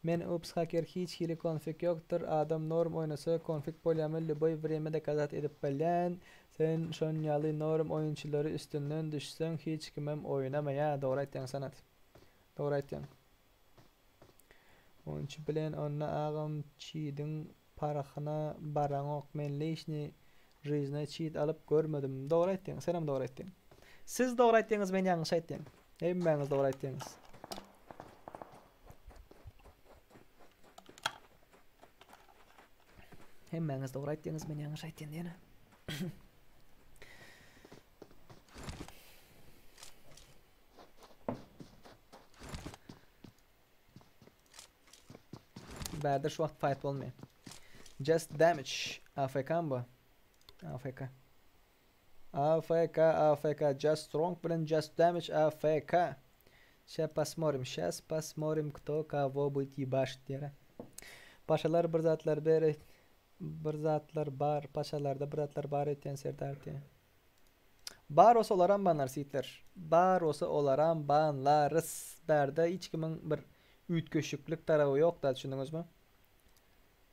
Men ups hacker hiç hili konfig yoktur. Adam norm oynasa konfig polyamel любой времяda kazat edip bilen. Sen şonyalı norm oyuncuları üstünden düşsen hiç kimem oynamaya. Doğru aytyan sanat. Doğru aytyan. Oyuncu bilen onna ağam çiğdin paraqına baranok menle işini rizne çiğd alıp görmedim. Doğru aytyan. Senam doğru aytyan. Siz doğru aytyanız ben yanlış aytyan. Hemmeniz doğru aytyanız. Hemmeniz doğru aytyanız ben yanlış aytyan diyene. Berde şu vaxt fight olmuyor. Just damage. AFK bu. AFK. Just strong bilen just damage AFK. Сейчас посмотрим, кто кого будет ебашить diyere. Paşalar bir zatlar bar. Paşalarda bir zatlar bar eten serdar diye. Bar olsa olaran banlar sitler. Bar olsa olaran banlarız. Berde hiç kimin bir ütköşüklük tarafı yok da düşündünüz mü?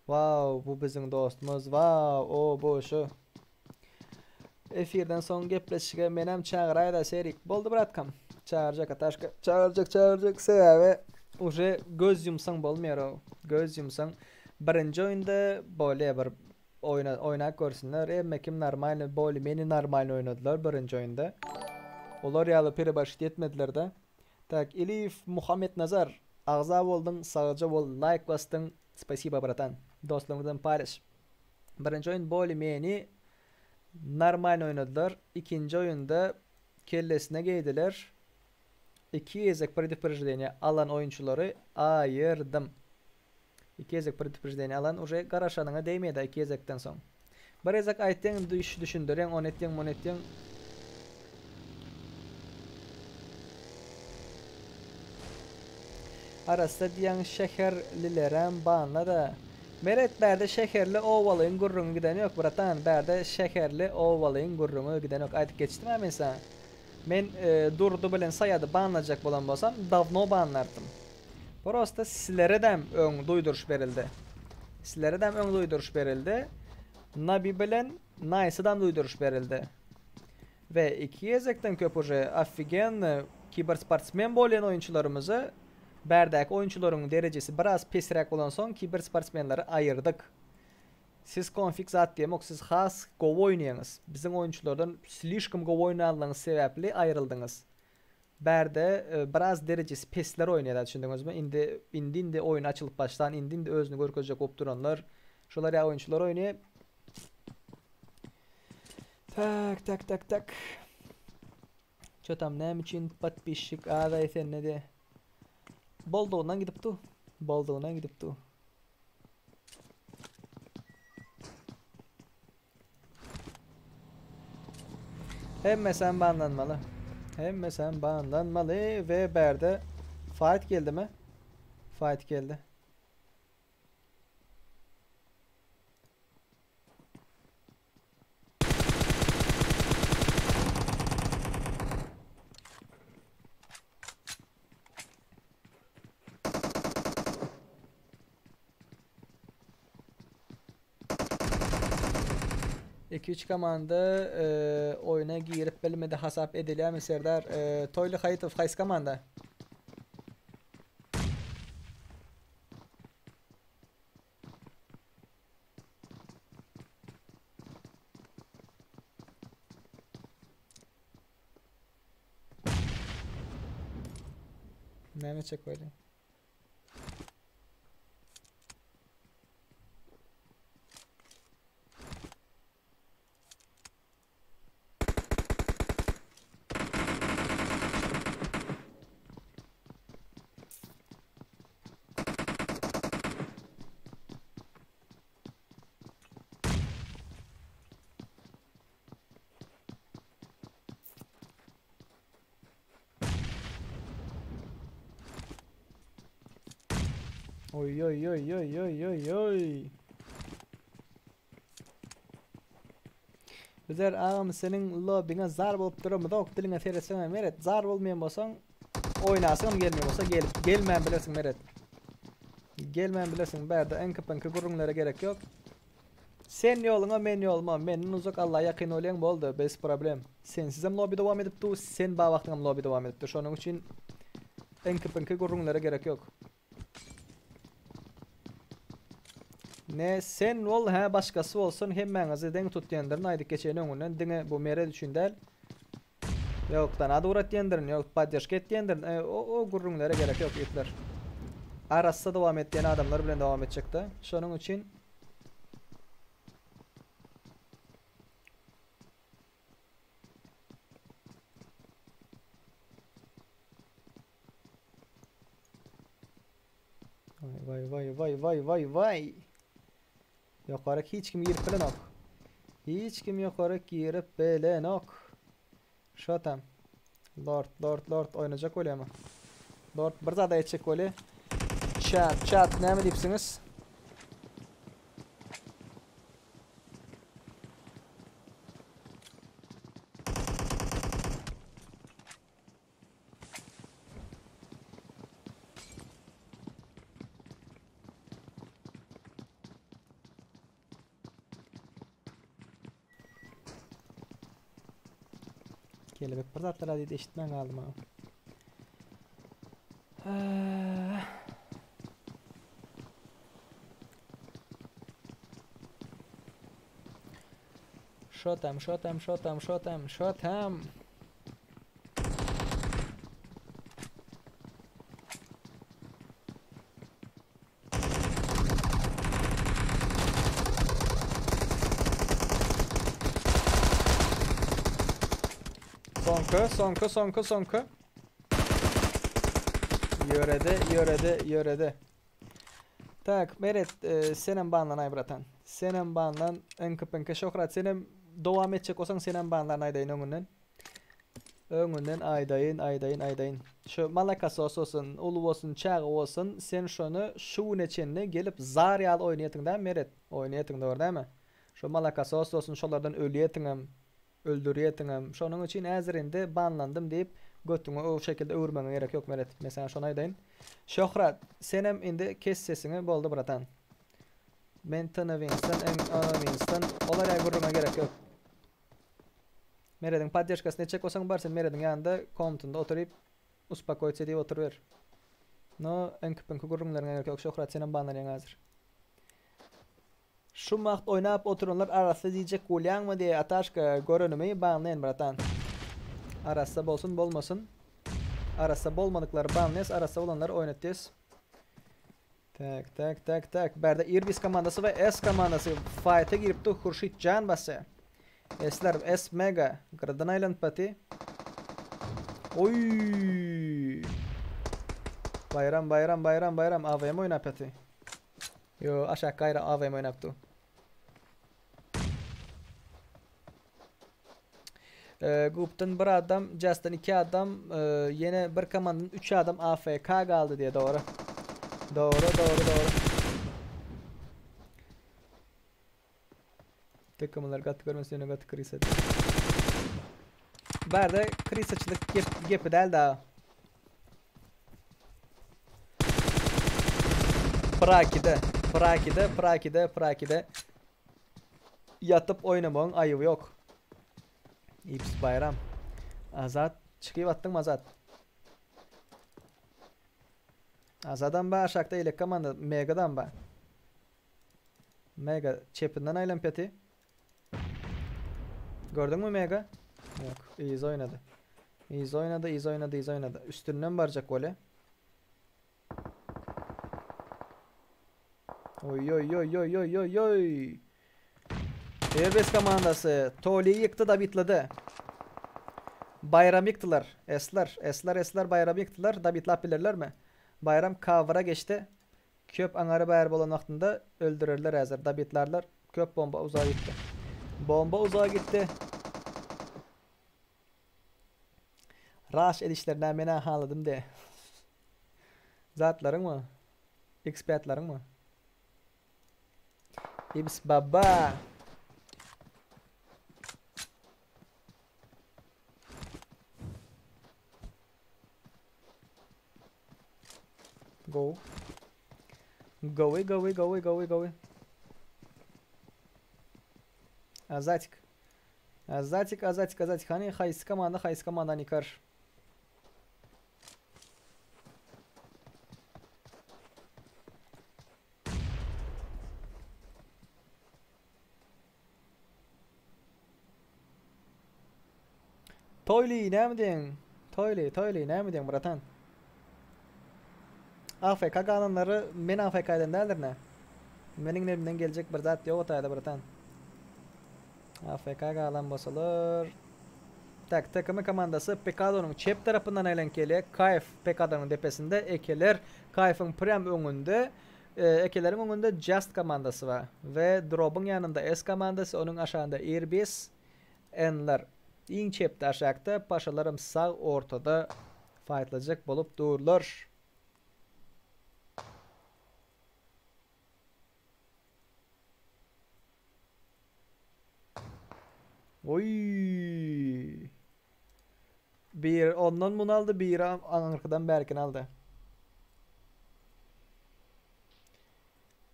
Wow, bu bizim dostumuz. Wow, o bu şu. Efirden son gepleşike menem çağıraya da serik. Boldu bratkam. Çağıracak ataşka. Çağıracak. Sebebi uje göz yumsan bolmuyor o. Göz yumsan. Birinci oyunda böyle bir oynak görsünler. Emmekim normal, böyle meni normal oynadılar birinci oyunda. Olar yalı peri başit etmediler de. Tak, Elif Muhammed Nazar. Ağza oldun, sağca ol, like bastın. Spasiba bratan. Dostlarımızdan paylaş. Birinci oyun böyle meni normal oynadılar. İkinci oyunda kellesine giydiler. 2 yezek предупреждение alan oyuncuları ayırdım. 2 yezek предупреждение alan уже garaşanına değmedi 2 yezekten son. Barezak aytyan düşündüren, onetyan, monetyan. Arasda diyen şekerlilerem banla da. Meret berde şekerli ovalıyın gurrunu giden yok bratan. Berde şekerli ovalıyın gurrunu giden yok. Aytıp geçtim hemen sana. Men durdu bilen sayadı banlajak bolan bolsam davno banlardım. Prosta sizlere dem öň duýduruş berildi. Sizlere dem öň duýduruş berildi. Nabi bilen Nice'dan duýduruş berildi. Ve iki yezekten köpüje affigen kibersportsmen bolan oyunçularymyzy berdäk oyunçularyň derejesi biraz pesirek bolan soň kibersportsmenleri ayırdık. Siz konfig zat diýemok, siz has gow oýnaýaňyz. Biziň oyunçulardan slishkim gow oýnanlygyň sebäpli aýryldyňyz. Berde biraz derejesi pesler oýnaýar düşündiňizmi? Indi oýun açylyp başlan, indi özüni görkezjek bolup duranlar, şolar ýa oyunçular oýnaýar. Tak. Çotam näme üçin patpişik ada esen nede? Bolduğundan gidipdi. Bolduğundan gidipdi. Hemme sen banlanmalı. Hemme sen banlanmalı ve berde fight geldi mi? Fight geldi. İki üç komanda oyuna girip bilmedi hasap edilýär Serdar. Toyly Hayitov haýsy komanda? Näme çek böyle? Oy. Bizler ağam senin lobiňe zar bolup durmady, ok diline teretsene Meret. Zar bolmayan bolsaň oýnasyň, gelmeýän bolsa gelmän bilersiň Meret. Gelmän bilersiň, berde enkipenki gurrunlara gerek yok. Sen ýoluňa, men ýoluma, menden uzak Allaha ýakyn bolýan boldy, bez problem. Sensizem lobi dowam edipdi, sen ba wagtyňam lobi dowam edipdi. Şonuň üçin enkipenki gurrunlara gerek yok. Ne sen ol ha başkası olsun hemmeňizi deň tutýandyryň aýdyk geçen öňünden diňe bu mere düşündäl. Ýokdan ady uratýandyryň, ýok padýaşka etýändirin. O gurrunlara gerek yok etler. Arasda dowam etýän adamlar bilen dowam etjekde. Şonuň üçin Vay. Yokarık hiç kim girip bilen ok. Hiç kim yokarık girip bilen ok. Şotam. Lord oynayacak öyle ama. Lord bir zada etecek öyle. Chat ne mi dipsiniz? Kelebek bir zatlar dedi eşitmen kaldım ha. Shotam. Sonka. Yörede. Tak, Meret, senin banlanay bratan. Senem banlan enke şokrat senem devam edecek olsan senem banlan aydayın öňünden. Öňünden aydayın. Şu malakası olsun, ulu olsun, çağı olsun, sen şonu şu neçenine gelip zar ýaly oýnaýatyň da meret. Oýnaýatyň da değil mi? Şu malakası olsun şolardan ölýetiňem, öldürýetiňem. Şonuň üçin äzirinde banlandym diýip götüňe o şekilde öwürmeňe gerek ýok meret. Mesela şonu aýdaýyn. Şöhrat, senem indi kes sesini boldy bratan. Men Tana Winston, Winston, olar aýgurmaňa gerek ýok. Meredin podдержкаsyny çek olsaň bar sen Meredin ýanynda komutunda oturup uspakoýça diýip oturup ber. No, enkipenki gurrunlaryna gerek ýok. Şöhrat senem banlaryan hazır. Şu wagt oynap oturanlar arasy diýjek bolýanmy diýe ataşka görünmi banlayan bratan. Arasda bolsun bolmasın. Arasda bolmadıkları banlays, arasda olanları oynatdys. Tak. Berde Irbis komandası ve S komandası fight'a giripdi. Hurşit Can bassa. S'ler S Mega Garden Island pati. Oy! Bayram AVM oynap pati. Yo aşağı kayra AVM oynapdı. Gruptan bir adam, Justin 2 adam, yine bir komandanın 3 adam AFK kaldı diye doğru. Doğru. Takımlar gatı görmesine gatı kriz etti. Berde kriz açılık gepi del daha. Prakide. Yatıp oynamağın ayıbı yok. İps bayram. Azat çıkıp attın mı Azat? Azad'dan ba aşağıda ile komanda Mega'dan ba. Mega çepinden aylan peti. Gördün mü Mega? Yok. İyiyiz oynadı. İyiyiz oynadı. Üstünden baracak gole. Oy. Airbus komandası Toli'yi yıktı da bitladı. Bayram yıktılar. Esler bayram yıktılar. Da bitlap bilirler mi? Bayram kavra geçti. Köp anarı bayar bolan vaxtında öldürürler hazır. Da bitlarlar. Köp bomba uzağa gitti. Rush edişlerine mena haladım de. Zatların mı? Expertların mı? Ibs baba. Go. Azatik. Hani haysi komanda nikar. Toyli ne mi diyorsun? Toyli ne mi diyorsun bratan? AFK kalanları men AFK'den değildir ne? Menin elimden gelecek bir zat yok otayda bratan. AFK kalan basılır. Takımı komandası Pekado'nun çep tarafından eğlenkeli. Kayf Pekado'nun tepesinde ekeler. Kayf'ın prem önünde. Ekelerin önünde Just komandası var. Ve Drop'un yanında S komandası. Onun aşağında Airbus. Enler. İn çepte aşağıda. Paşalarım sağ ortada fightlayacak bulup dururlar. Oy. Bir ondan bunu aldı, bir arkadan Berkin aldı.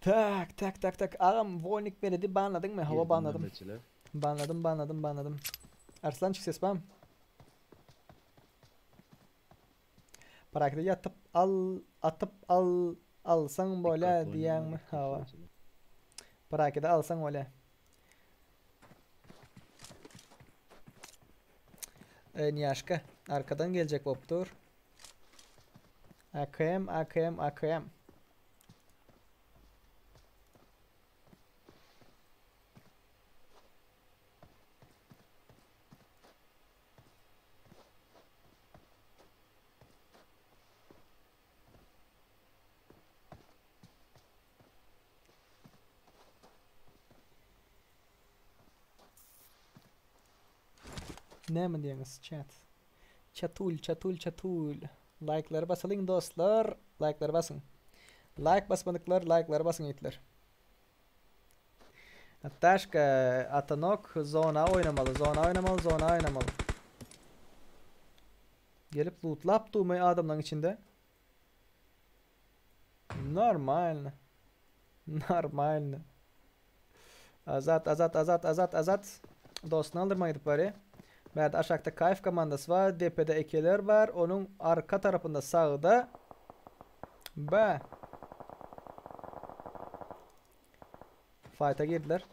Tak. Ağam Voynik verdi, banladın mı? Hava banladım. Banladım. Arslan çık ses bam. Parakda yatıp alsan böyle diyen mi? Hava. Parakda alsan öyle. Niyashka arkadan gelecek Bob'dur. AKM. Näme diýeniz chat? Chatul. Like'lara basylyň dostlar. Like'lara basın. Like basmadıklar, like'lara basın etler. Taşka Atanok zona oynamalı. Gelip lootlap durmayı adamların içinde. Normal. Azat. Dostunu aldırmaydık bari. Berde aşağıda Kayf komandası var. DP'de ekeler var. Onun arka tarafında sağda. Fight'a girdiler.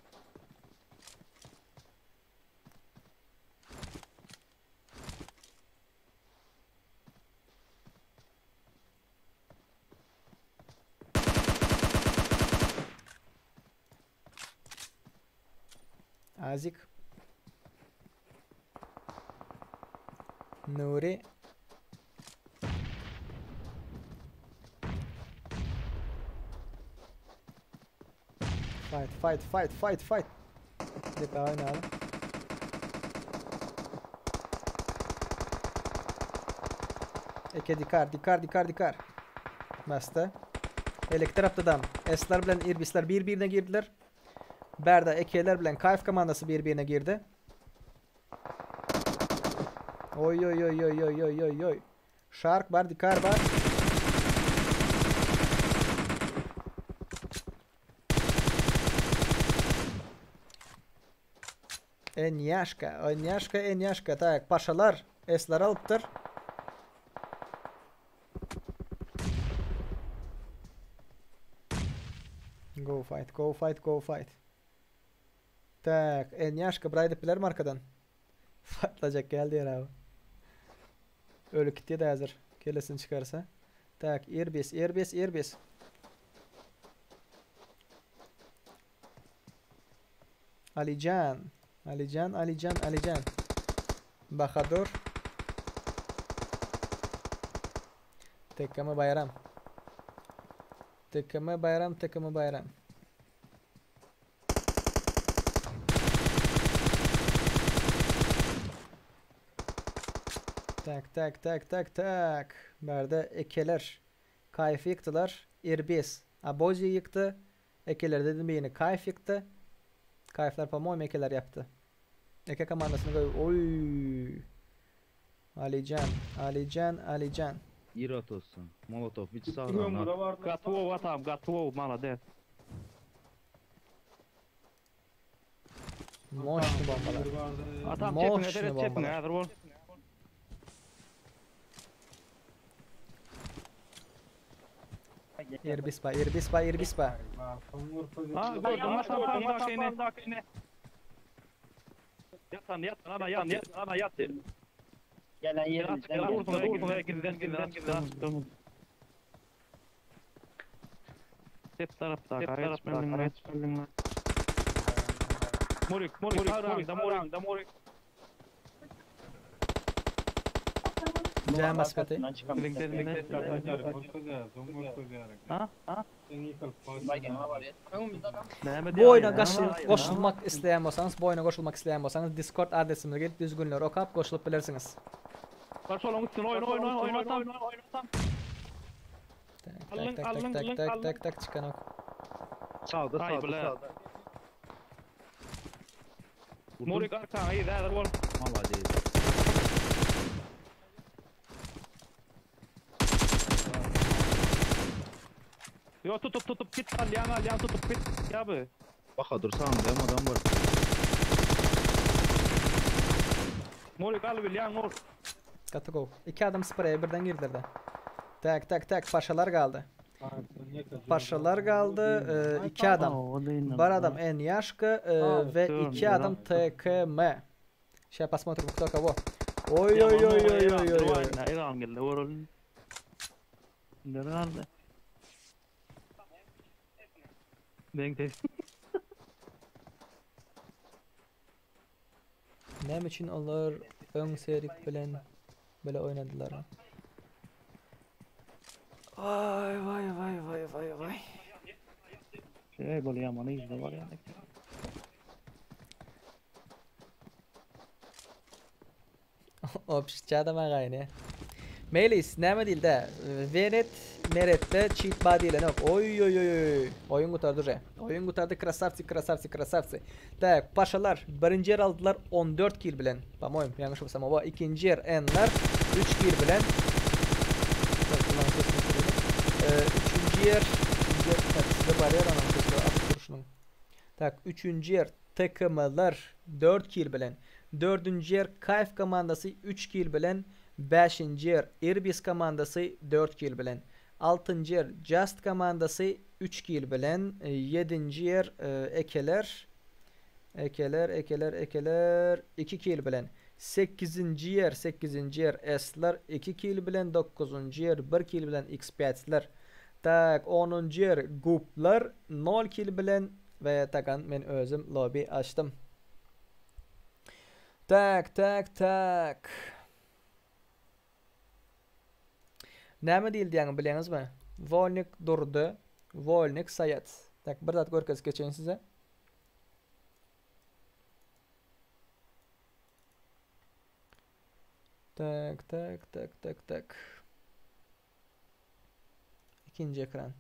Azik. Nuri. Fight. Dip oynayalım. Eke dikar. Bastı. Elektrik adam. Esler bilen irbisler birbirine girdiler. Berda ekeler bilen Kayf komandası birbirine girdi. Oy. Shark var, dikar var. Enyaşka. Tak, paşalar esler alıptır. Go fight. Tak, Enyaşka burayı piler markadan. Fightlayacak geldi ya abi. Ölü kitye de hazır. Kelesini çıkarsa. Tak, Airbase. Alican. Bahadur. Tekkeme bayram. Tak. Berde ekeler. Kayfı yıktılar. Irbis. Abozi yıktı. Ekeler dedim yine Kayf yıktı. Kayflar pamoy ekeler yaptı. Eke komandasını koy. Oy. Alican. İrat olsun. Molotov hiç sağlam. Готов, атам, готов, молодец. Moşlu bombalar. Atam Moşlu çepine, bombalar. hazır ol. Irbis ba. Ha, gördüm, atam şeyini. Yat, ana yat. Gelen yerimizden Vurdum, girden. Hep tarafta, gayet benimle. Morik, da Morik. Cem maskatı. Ha? Bu oyuna koşulmak isteyen bolsanız Discord adresimizge düzgünler okap koşulup bilirsiniz. Karşı olun gitsin, oynatam. Tak çıkan ok. Sağda. Morik arka, iyi hazır ol. Молодец. Yo tutup git, alyan tutup git. Ya abi. Bahadur sağında hem adam var. Morik al William Morik. Katı go. İki adam spreye birden girdiler de. Tak paşalar kaldı. İki adam. Bir adam Enyaşka ve iki adam TKM. Şey посмотрим кто кого. Oy. İran geldi vurun. Nerede? Ben de. Ne için onlar ön serik bilen böyle oynadılar. Vay. Şey böyle yamanı izle var yani. Opşça da magayne. Melis näme dilde? Venet Meret'te cheat body ile yok. Oy oy oy oy. Oyun kurtardı re. Oyun kurtardı krasavsi. Tak paşalar birinci yer aldılar 14 kill bilen. Pamoyim yanlış olsam ama ikinci yer enler 3 kill bilen. Üçüncü yer size bariyer anamsızı atıp duruşunun. Tak üçüncü yer takımlar 4 kill bilen. Dördüncü yer Kayf komandası 3 kill bilen. 5. yer Irbis komandası 4 kill bilen. 6. yer Just komandası 3 kill bilen. 7. yer Ekeler 2 kill bilen. 8. yer Esler 2 kill bilen. 9. yer 1 kill bilen X-Pats'ler. Tak 10. yer Guplar 0 kill bilen ve takan men özüm lobby açtım. Tak. Näme diýildi ýa-ni bileňizmi? Volnik durdy, Volnik sayat. Tak bir zat görkezip geçeň size. Tak. İkinci ekran.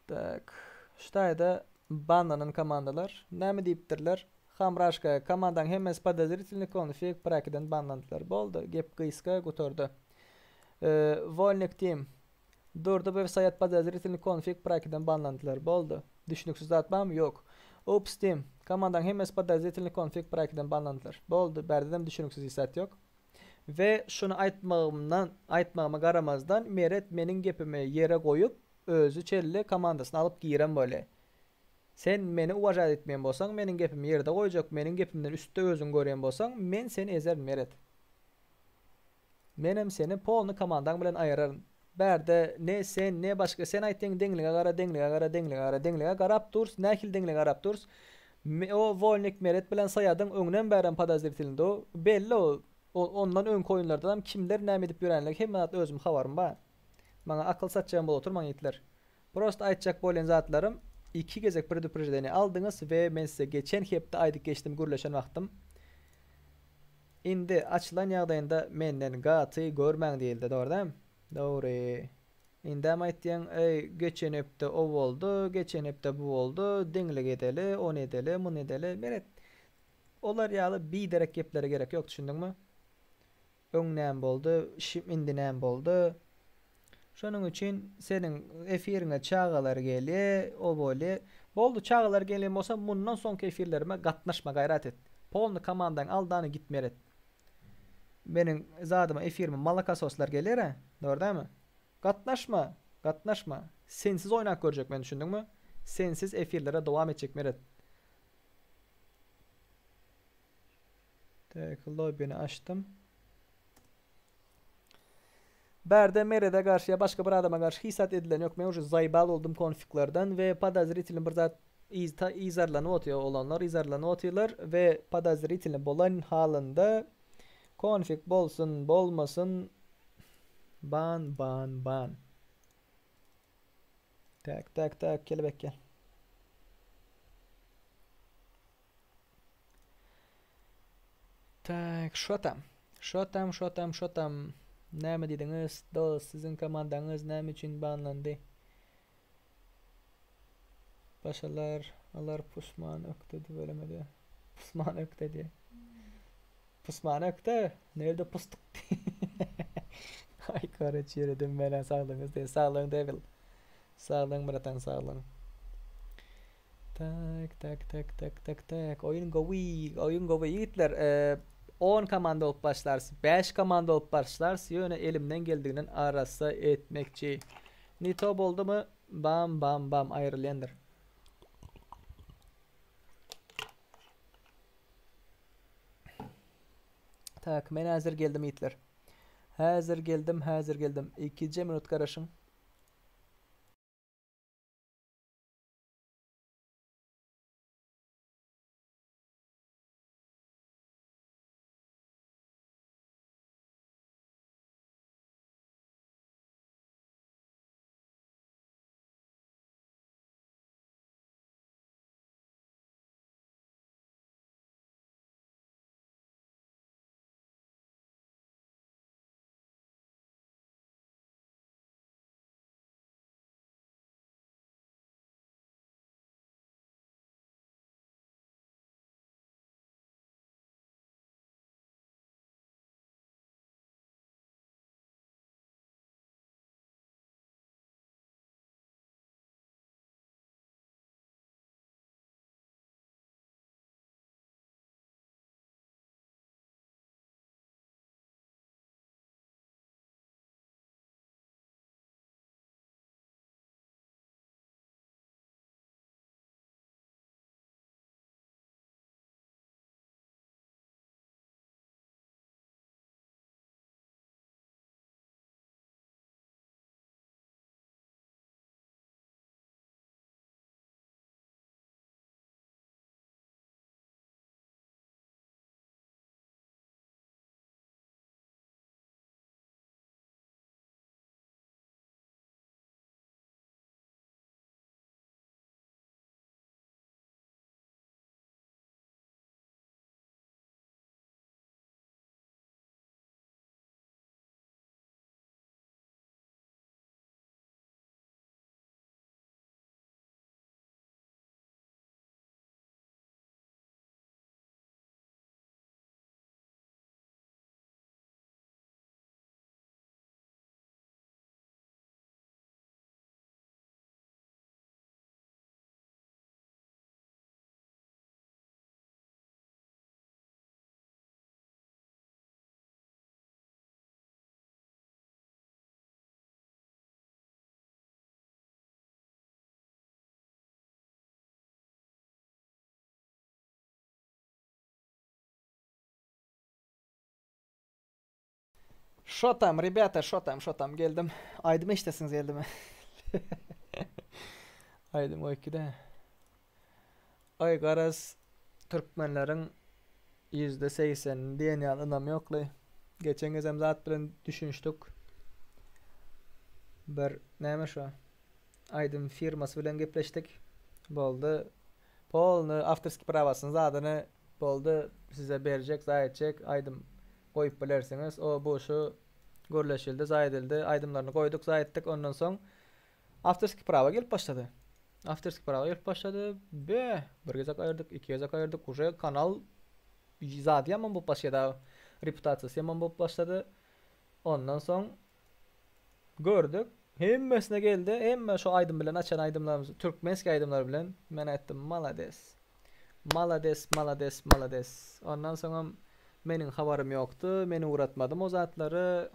Tak. Ştaýda bandanın komandalar näme diýipdirler? Hamraşka komandan hemmes подозрительный конфиг prakiden banlandylar. Boldy, gep gyska götürdü. Volnik team durdu ve sayat подозрительный конфиг prakiden banlandylar. Boldy. Düşünüksiz atmam yok. Ops team komandan hemmes подозрительный konfig prakiden banlandylar. Boldy. Berdem düşünüksiz isat yok. Ve şunu aytmağıma garamazdan Meret menin gepimi yere koyup özü çelle komandasyny alıp giýerem böyle. Sen meni uwajat etmeýän bolsaň, menin gepimi ýerde goýjak, menin gepimden üstde özüň görýän bolsaň, men seni ezer Meret. Menem seni polny komandaň bilen aýararyn. Berde ne sen ne başga sen aýtdyň deňlige garap durs, nähil deňlige garap durs. O Volnik Meret bilen sayadyň öňden bären podazritildi o. Belli o. Ondan ön koyunlardan kimler näme edip ýörenler hemmat özüm habarym bar. Maňa akıl satjan bolup oturmaň ýetler. Prost aýtjak bolan zatlarym 2 gezek predupredeni aldyňız we men size geçen hepde aýdyk geçdim gürleşen wagtym. Indi açylan ýagdaýynda menden gaty görmäň diýildi, dogry. Dogry. Indi aýtdyň, geçen hepde o boldu, geçen hepde bu boldu, deňlik edeli, on edeli, mun edeli. Meret. Olar ýaly bir derek geplere gerek ýok, düşündiňmi? Öňnäm boldu, şimdi näme boldu? Şonuň üçin senin efiriňe çağalar gelýär, o bolýar. Boldu çağalar gelýän bolsa, mundan soňky efirlerime gatnaşma gaýrat et. Polny komandaň aldany gitmeret. Meniň zadyma efirime malakasoslar gelýär, dogrymy? Gatnaşma. Sensiz oýnak görjek men, düşündiňmi? Sensiz efirlere dowam etjek Meret. Tak, lobbyni açtım. Berde Meret'e karşıya başka bir adama karşı hisat edilen yok. Men zaybal oldum konfiglerden ve podazritilin bir zat izarlanıp otýar olanlar izarlanıp otýarlar ve podazritilin bolan halında konfig bolsun bolmasın ban. Tak kelebek gel. Tak şotam. Näme diýdiňiz? Dost, sizin komandaňyz näme üçin banlandy? Paşalar, alar pusman ökdedi bölemedi. Pusman ökdedi. Pusman ökde? Nerede pustuk? Ay karaç yeredim menen sağlığınız diye. Sağlığın devil. Sağlığın mıratan sağlığın. Tak. Oyun gowy yigitler. 10 komanda olup başlarsy, 5 komanda olup başlarsy, ýöne elimden geldiğinden arasa etmekçi. Nito boldumy? Bam aýrylýandyr. Tak, men häzir geldim ýitler. Häzir geldim. 2 minut garaşyň. Şotam rебята, şotam geldim. Aydım eşitesiniz geldi mi? Aydım o ikide. Ay garaz Türkmenlerin %80 diyen anam yoklu. Geçen gezem zat bilen düşünüştük. Bir näme şu? Aydım firması bilen gepleştik. Boldu. Polny avtorski pravasını zadını boldu size berecek, zayetcek. Aydım koyup bilersiniz. O bu şu görleşildi, zayedildi. Aydımlarını koyduk, zayettik. Ondan soň avtorski prava gelip başladı. Avtorski prava gelip başladı. Bir gezek ayırdık, iki gezek ayırdık. Uje kanal zadi yaman bu başladı. Reputasyası yaman bu başladı. Ondan soň gördük. Hemmesine geldi. Hemme şu aydım bilen açan aydımlarımız, Türkmenski aydımlar bilen men ettim malades. Malades. Ondan soň menin habarym ýokdy. Meni uğratmadım o zatları.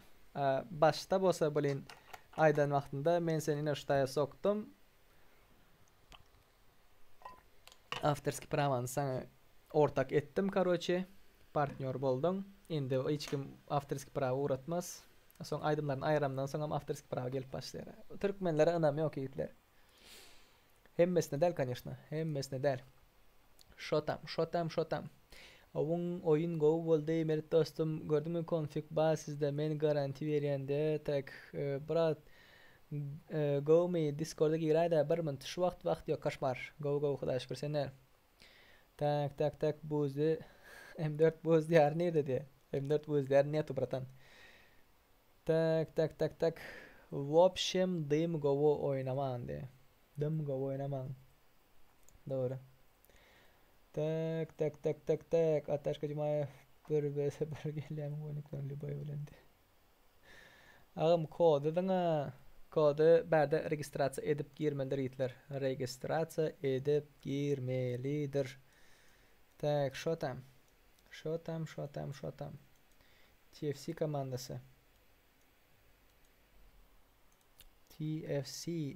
Başta bolsa bilin aydan wagtynda men seni näştaýa sokdum. Avtorski pravany sana ortak ettim karoçe. Partner boldum. Indi hiç kim avtorski prava uğratmaz. Soň aydymlaryny aýramdan soň avtorski prava gelip başlaýar. Türkmenlere anam ýok ýitler. Hemmesine del конечно, hemmesine del. Şotam. Awun oyun go boldy merit dostum gördüňmi konfig ba sizde men garanti berýände tak brat go me Discord'a girayda bir minut şu wagt ýok kaşmar. Go Hudaý şükür senler. Tak buzdy. M4 buzdy ýar nerede diye. M4 buzdy ýar netu bratan. Tak. В общем, dım govu oynaman diye. Dım govu oynaman. Doğru. Tak. Ataşkacı maya bir gelýän oynaklan liboy bilendi. Ağam kodu dana. Kodu bärde registrasiýa edip girmelidir ýitler. Registrasiýa edip girmelidir. Tak, şotam. TFC komandasy. TFC.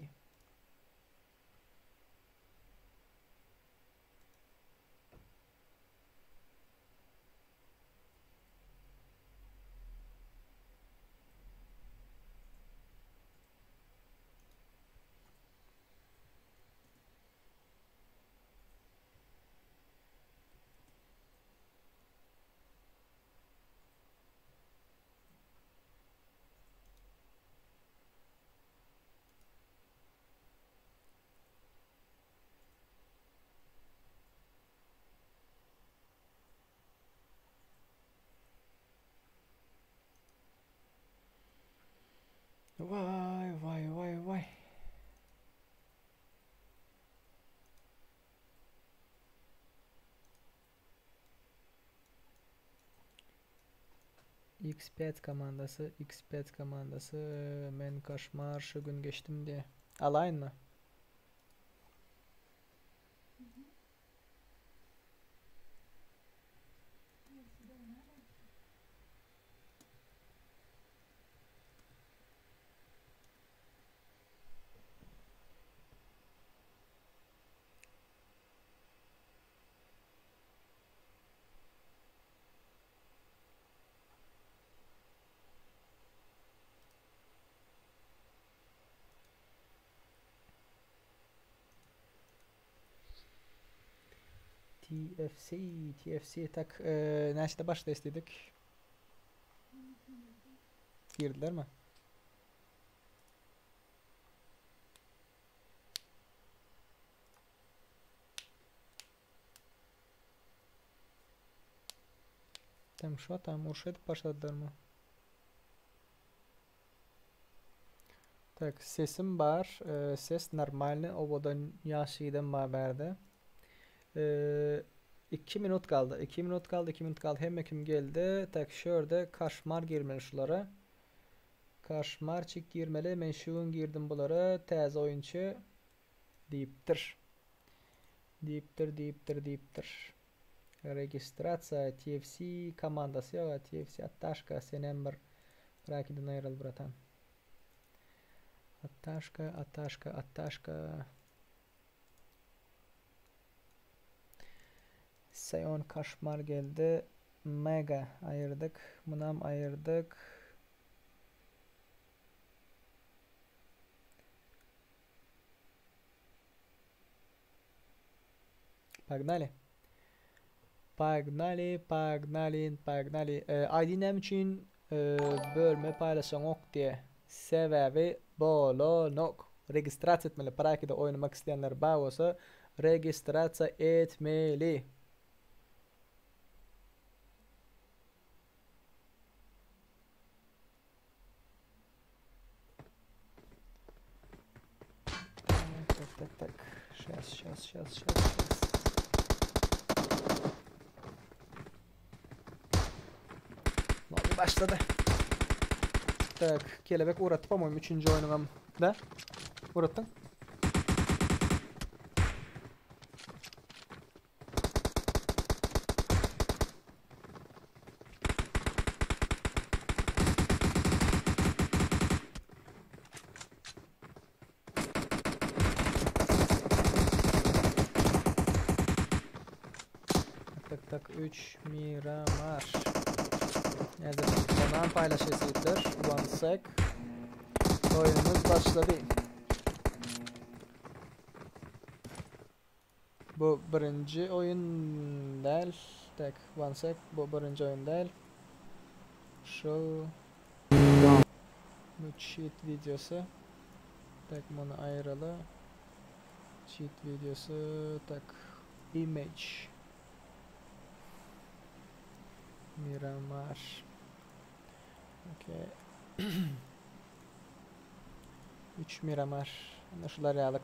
Vay. X5 komandası men kaşmar şu gün geçtim diye. Alayın mı? TFC tak näçe başda istedik. Girdiler mi? Tam urşedip başladılar mı? Tak sesim var. Ses normalni obodan yaşıydım berde. 2 minut kaldı. 2 minut kaldı. Hem kim geldi. Tak şöyle kaşmar girmeli şulara. Kaşmar çık girmeli. Men şuun girdim bulara. Tez oyuncu deyiptir. Registrasiya TFC komandası ya TFC Ataşka senem bir rakiden ayrıl bratan. Ataşka. Sayon kaşmar geldi. Mega ayırdık. Munam ayırdık. Pognali. Pognaly. ID'nem için bölme paylaşanok diye. Sebebi bolonok. Registrasiya etmeli. Prakide oynamak isteyenler bağ olsa registrasiya etmeli. Tak. Сейчас. Lobby başladı. Tak, kelebek uğrattı pamoyum 3. oyunum da. Uğrattın. Tak 3 Miramar. Nerede? Zaman paylaşısıdır. One sec. Oyunumuz başladı. Bu birinci oyun değil. Tak one sec. Bu birinci oyun değil. Şu bu cheat videosu. Tak bunu ayıralı. Cheat videosu. Tak image. Miramar. Okay. 3 Miramar. Ana şular yalık.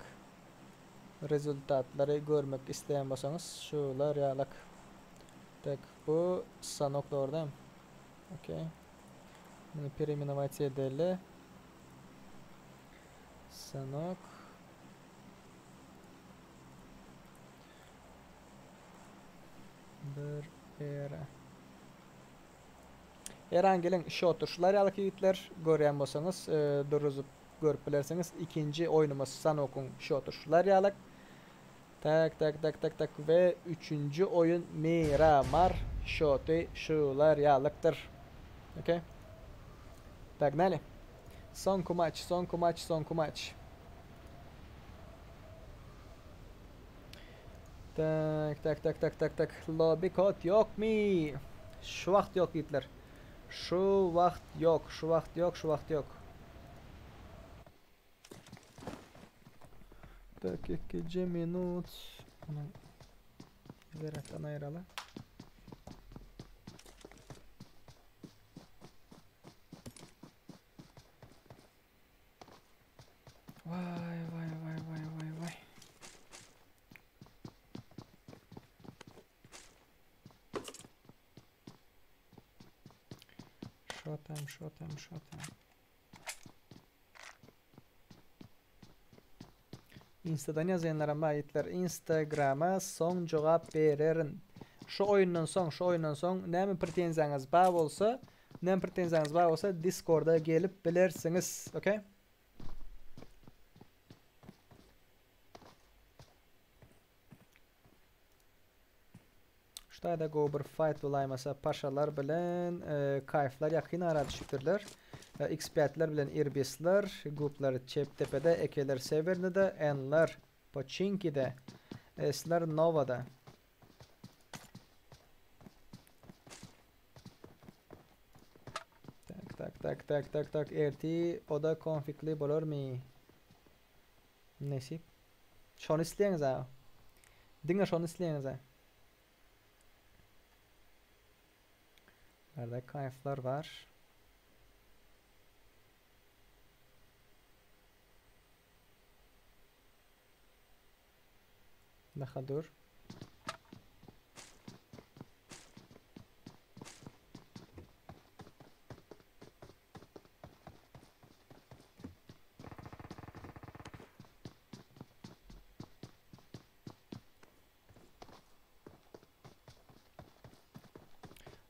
Rezultatları görmek isteyen bolsanız şular yalık. Tak bu sanok doğrudan. Okay. Bunu pereinnovasiya edelim. Sanok. Bir era. Herangilin shooter şular yalık yigitler görýän bolsaňyz, duruzup görüp bilerseňiz, ikinci oyunumuz Sanok'un shooter şular yalık. Tak ve üçüncü oyun Miramar shooter şular yalıktır. Okay. Pogнали. Sonku maç. Tak. Lobby kod yok mi? Şu vakt yok yigitler. Şu vakt yok. Tak 2 minut. Ana. Veraktan ayıralı. Vay. Şotam. Insta'dan yazanlara maitler Instagram'a son cevap vererin. Şu oyundan soň näme pretenziýaňyz bar bolsa, Discord'a gelip bilersiňiz, okay? Şurada go bir fight bulaýmasa paşalar bilen kayflar ýakyn ara düşüpdirler. X5'ler bilen R5'ler, gruplar Çeptepe'de, Ekeler Severni'de, Enler Pochinki'de, S'ler Nova'da. Tak. Erti o da konflikli bolarmy? Nesip. Şonu isleýäňiz ha. Diňe şonu isleýäňiz ha. Nerede kayıflar var? Daha dur.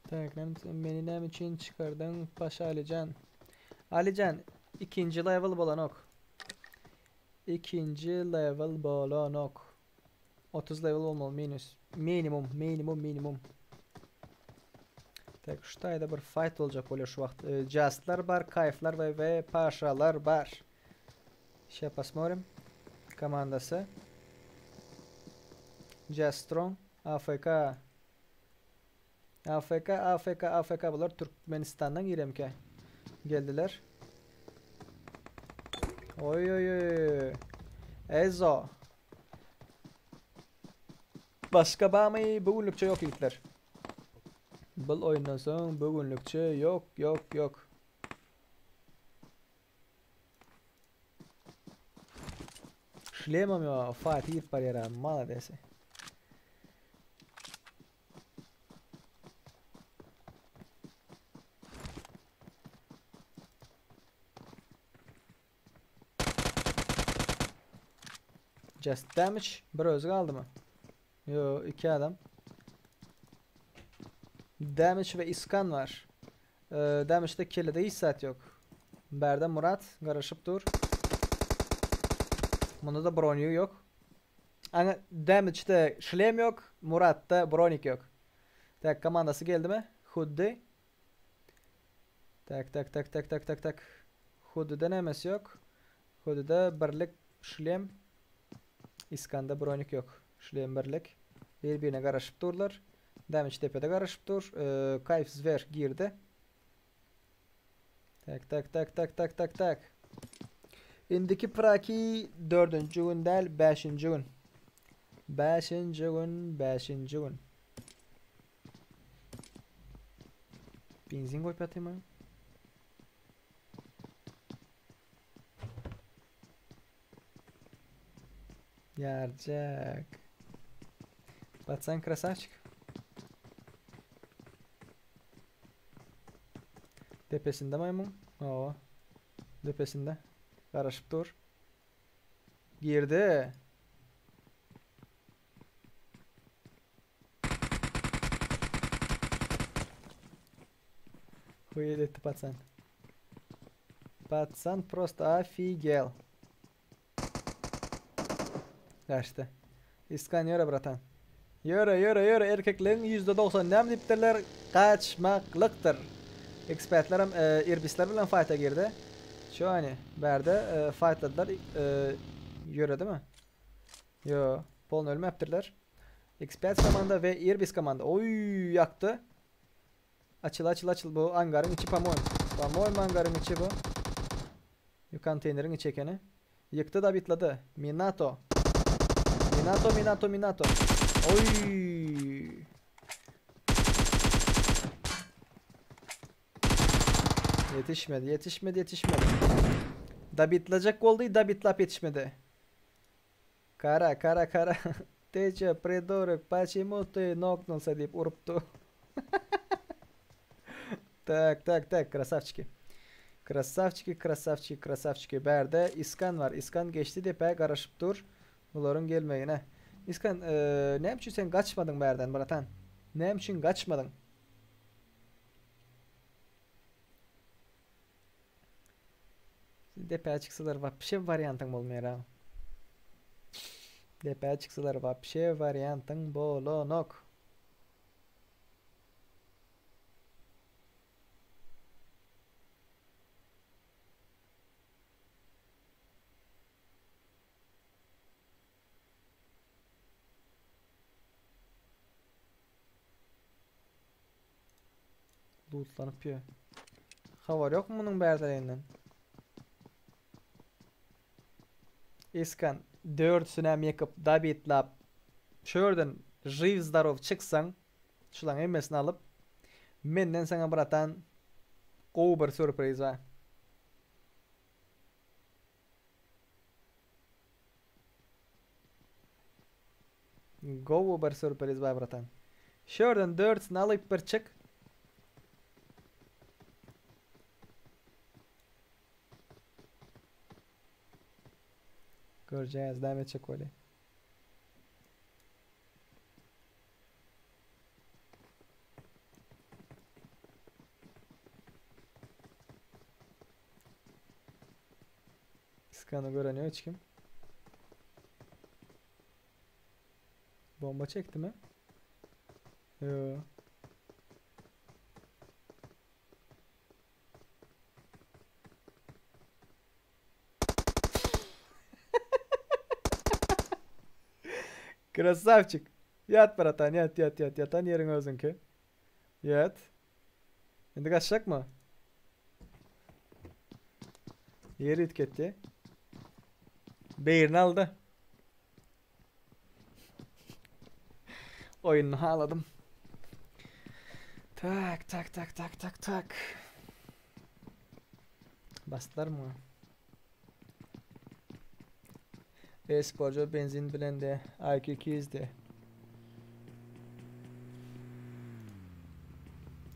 Tak, beni nem için çıkardın Paşa Alican. Alican, ikinci level bolanok. 30 level olmalı minimum. Tak, şurada bir fight olacak böyle şu vakt. Justlar var, kayıflar ve paşalar var. Şey посмотрим. Komandası. Jestron, AFK. AFK bunlar Türkmenistan'dan giremke. Geldiler. Oy. Ezo. Başka bağmayı bugünlükçe yok yiğitler. Bul oyundan soň bugünlükçe yok. Şlemem ya Fatih yip var yaram mala dese. Just damage. Bir özü kaldı mı? Yo, iki adam. Damage ve iskan var. Damage'de killede hiç saat yok. Berde Murat karışıp dur. Bunda da Bronyu yok. Ama Damage'de şlem yok. Murat'ta Bronik yok. Tak komandası geldi mi? Huddi. Tak. Huddi'de nemesi yok. Huddi'de birlik şlem. İskan'da Bronik yok. Şlem birlik. Birbirine karışıp durlar. Damage tepede karışıp dur. Kayıpsız ver girdi. Tak. İndiki praki 4. gün değil 5. gün. 5. gün. Benzin koyup atayım mı? Yarcak. Batsan krasavçık. Tepesinde maymun. Oo. Tepesinde. Karışıp dur. Girdi. Хуй etti patsan. Patsan просто офигел. Kaçtı. İskan yürü bratan. Yürü. Erkeklerin %90 nem diptirler kaçmaklıktır. Expertlerim irbisler bilen fight'a girdi. Şu hani berde fightladılar. Yürü değil mi? Yo. Polun ölüm yaptırlar. Expert komanda ve irbis komanda. Oy yaktı. Açıl bu hangarın içi pamoy. Pamoy hangarın içi bu. Konteynerin içi ekeni. Yıktı da bitladı. Minato. Oy. Yetişmedi. Da bitlacak oldu da bitlap yetişmedi. Kara. Тече, придурок, почему ты нокнулся deyip uruptu. Tak, krasavçiki. Berde İskan var. İskan geçti depe karışıp dur. Bunların gelmeyine. İskan, ne için sen kaçmadın berden bratan? Ne için kaçmadın? Depe çıksalar вообще variantın olmuyor ha. Depe çıksalar вообще variantın bolonok. Lootlanıp yiyor. Havar yok mu bunun berdeliğinden? İskan 4'süne yakıp dabitlap şördün jiv zdarov çıksan şulan emmesini alıp menden sana bratan over sürpriz var. Go over sürpriz var bratan. Şördün 4'sünü alıp bir çık. Göreceğiz. Devam edecek öyle. Skanı göreniyor hiç kim? Bomba çekti mi? Yo. Красавчик. Yat baratan yat yat yat yatan yerin özünki. Yat. Şimdi kaçacak mı? Yeri itketti. Beyirini aldı. Oyununu ağladım. Tak tak tak tak tak tak. Bastılar mı? E-sporcu benzin bilendi. IQ 200'de.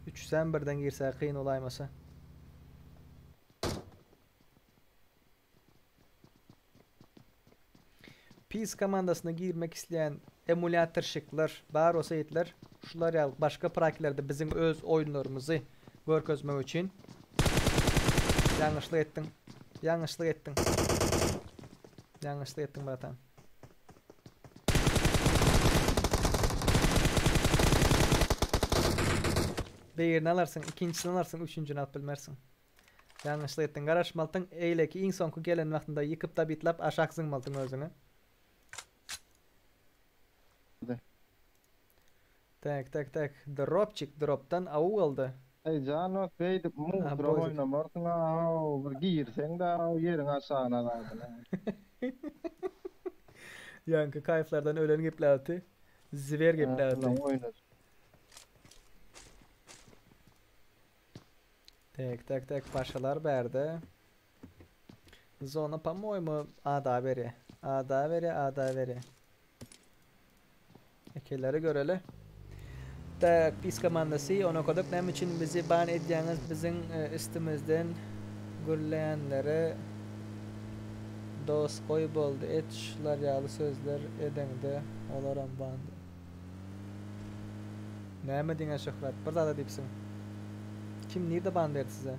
3'den birden girse kıyın olaymasa. PES komandasına girmek isteyen emülatörşikler, bar olsa yetler. Şular ya başka prakilerde bizim öz oyunlarımızı görkezmek için. Yanlışlık ettin. Yanlışlık ettin. Yanlışlık ettin bratan. Birini alarsın, ikincisini alarsın, üçüncünü alıp bilmersin. Yanlışlık ettin. Garaş maltın eyle ki insonku gelen vaktında yıkıp da bitlap aşaksın maltın özünü. Tak tak tak. Dropçik droptan avu aldı. Ey Can, beydi Ha, muhtar bozuk. oynamarsın ha, bir girsen de yerin aşağına aldın. Yankı kayıflardan ölen geplerdi. Ziver geplerdi. Oynar. Tak tak tak parçalar berdi. Zona pamoymu ada veri. Ada veri ada veri. Ekeleri göreli. Tak PES komandası onu koduk nem için bizi ban edeceğiniz bizim üstümüzden gürleyenlere dost koy boldu et şular yağlı sözler edende olaram bandı. Näme diňe Şöhret? Bir daha da dipsin. Kim nerede ban verdi size?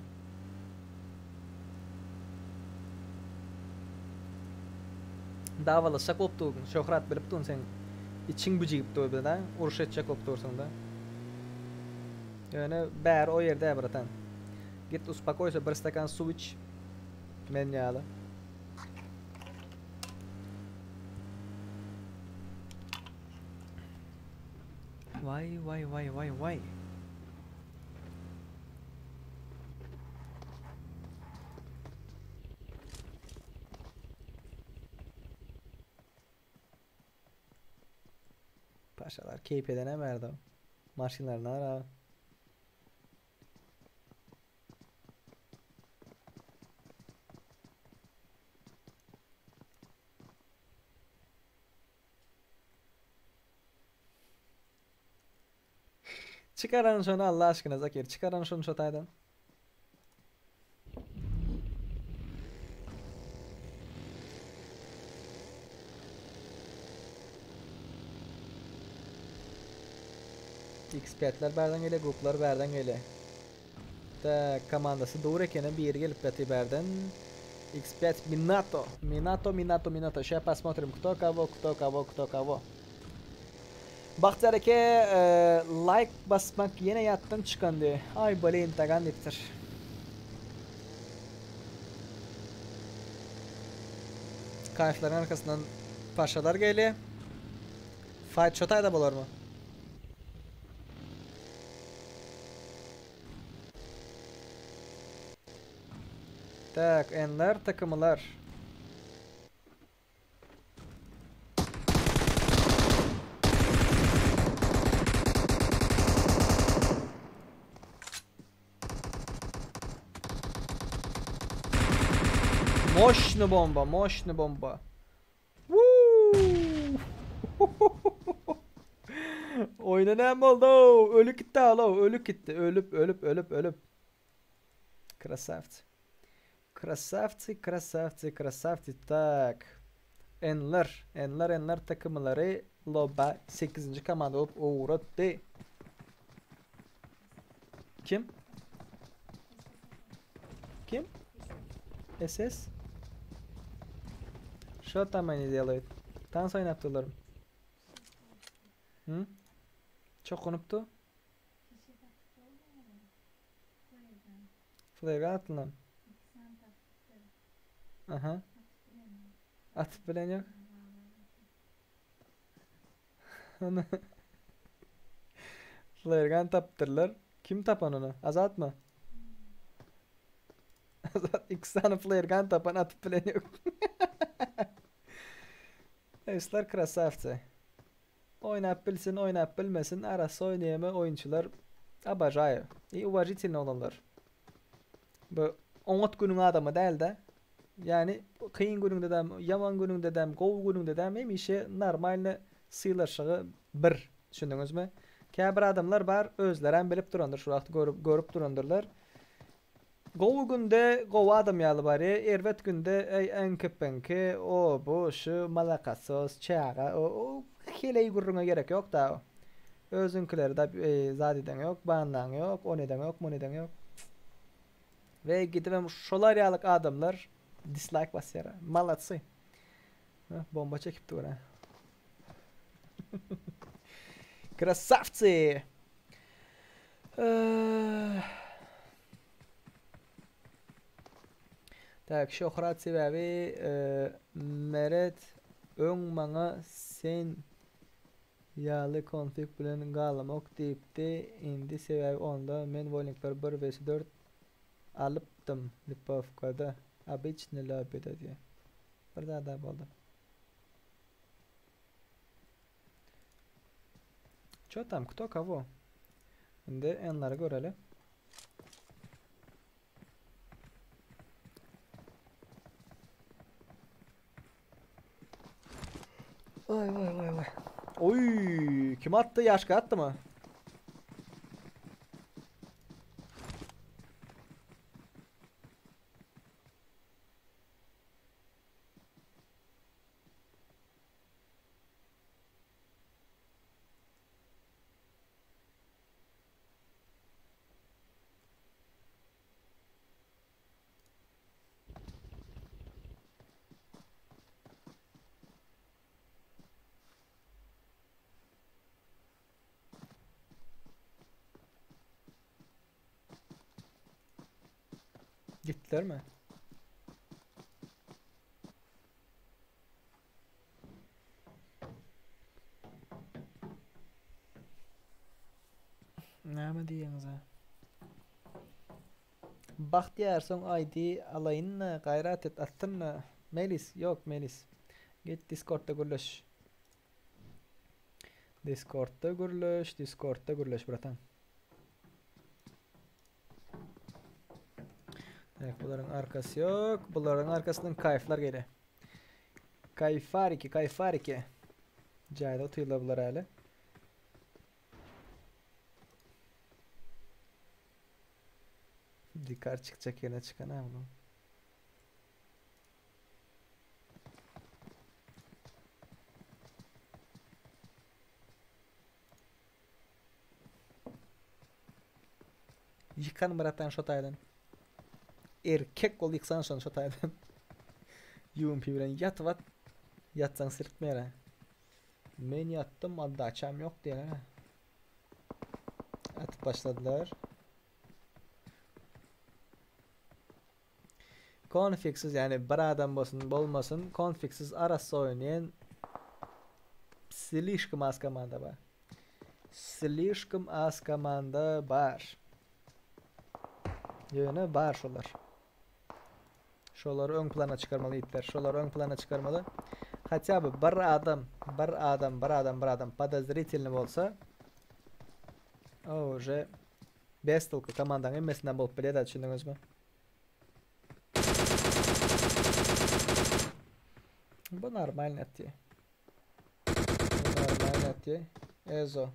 Davalaşak optuğun, Şöhret bilip durun sen. İçin bücüyüp durdu da, uruş edecek optursun da. Yani bär o yerde bratan. Git uspakoysa bir stakan su iç. Men yağlı. Vay vay vay vay vay. Paşalar keyif edene merdo. Maşinlarına ara. Çıkaran şunu Allah aşkına Zakir. Çıkaran şunu şotaydan. Expertler berden gele, gruplar berden gele. Da komandası doğru ekene bir yere gelip beti berden. Expert Minato. Minato. Сейчас посмотрим, кто кого. Baktara ki like basmak yine yattın çıkandı. Ay böyle intagan diptir. Kayıfların arkasından paşalar geliyor. Fight shot'ay da bulur mu? Tak, enler takımlar. Мощный бомба. Woo! Oyuna ne oldu? Ölü gitti hala, ölü gitti. Ölüp. Красавцы. Так. Enler takımları Loba 8. komanda olup uğradı. Kim? SS? Что там они делают? Танц oynattılar. Hı? Çok unuttu. Flag'a atılan. Aha. Atıp bilen yok. Flare gun taptırlar. Kim tapan onu? Azat mı? Azat 2 tane flare gun tapan atıp bilen yok. Eysler krasavцы. Oynap bilsin, oynap bilmesin. Arası oynayama oyuncular abajayı. Уважительно olanlar. Bu 10 günün adamı değil de. Yani kıyın gününde de, yaman gününde de, gov gününde de hem işe normalne sıylaşığı bir. Düşündünüz mü? Käbir adamlar bar özleren bilip durandır. Şu vaxt görüp durandırlar. Gov günde gov adam yalı bari. Ervet günde ey enkepenke o bu şu malakasos çağa o hele gurruna gerek yok da. Özünkileri de zadiden yok, bandan yok, o neden yok, bu neden yok. Ve gidip şolar yalık adamlar dislike basıyor. Malatsı. Bomba çekip dura. Красавцы! Так, şöhret sebebi Meret öň maňa sen ýaly konfig bilen galamak diýipdi. Indi sebebi onda men Wallingper 1vs4 alypdym Lipovkada. Обычный lobby'de diýe. Bir daha boldy. Что там? Кто кого? Indi enleri görelim. Vay vay vay vay. Oy, kim attı? Yaşka attı mı? Gittiler mi? Näme diýeňiz ha? Bahtiyar son ID alayınna gayrat et attınna. Melis yok Melis. Git Discord'da gürleş. Discord'da gürleş bratan. Evet, bunların arkası yok. Bunların arkasından kayıflar geliyor. Kayfar 2. Cayda otuyla bunlar hali. Dikar çıkacak yerine çıkan ha bunu. Yıkan bıratan şotaydan. Erkek ol yıksan şon şotaydan. UMP bilen yatvat. Yatsan sırtmayar ha. Men yattım adda açam yok diye ha. Atıp başladılar. Konfiksiz yani bir adam bolmasın konfiksiz arası oynayan слишком az komanda var. Слишком az komanda var. Yani var şolar. Şoları ön plana çıkarmalı itler. Şoları ön plana çıkarmalı. Хотя бы bir adam подозрительный bolsa o уже bestolka komandanın emmesinden bolup biledi, düşündünüz mü? Bu normal net diye. Ezo.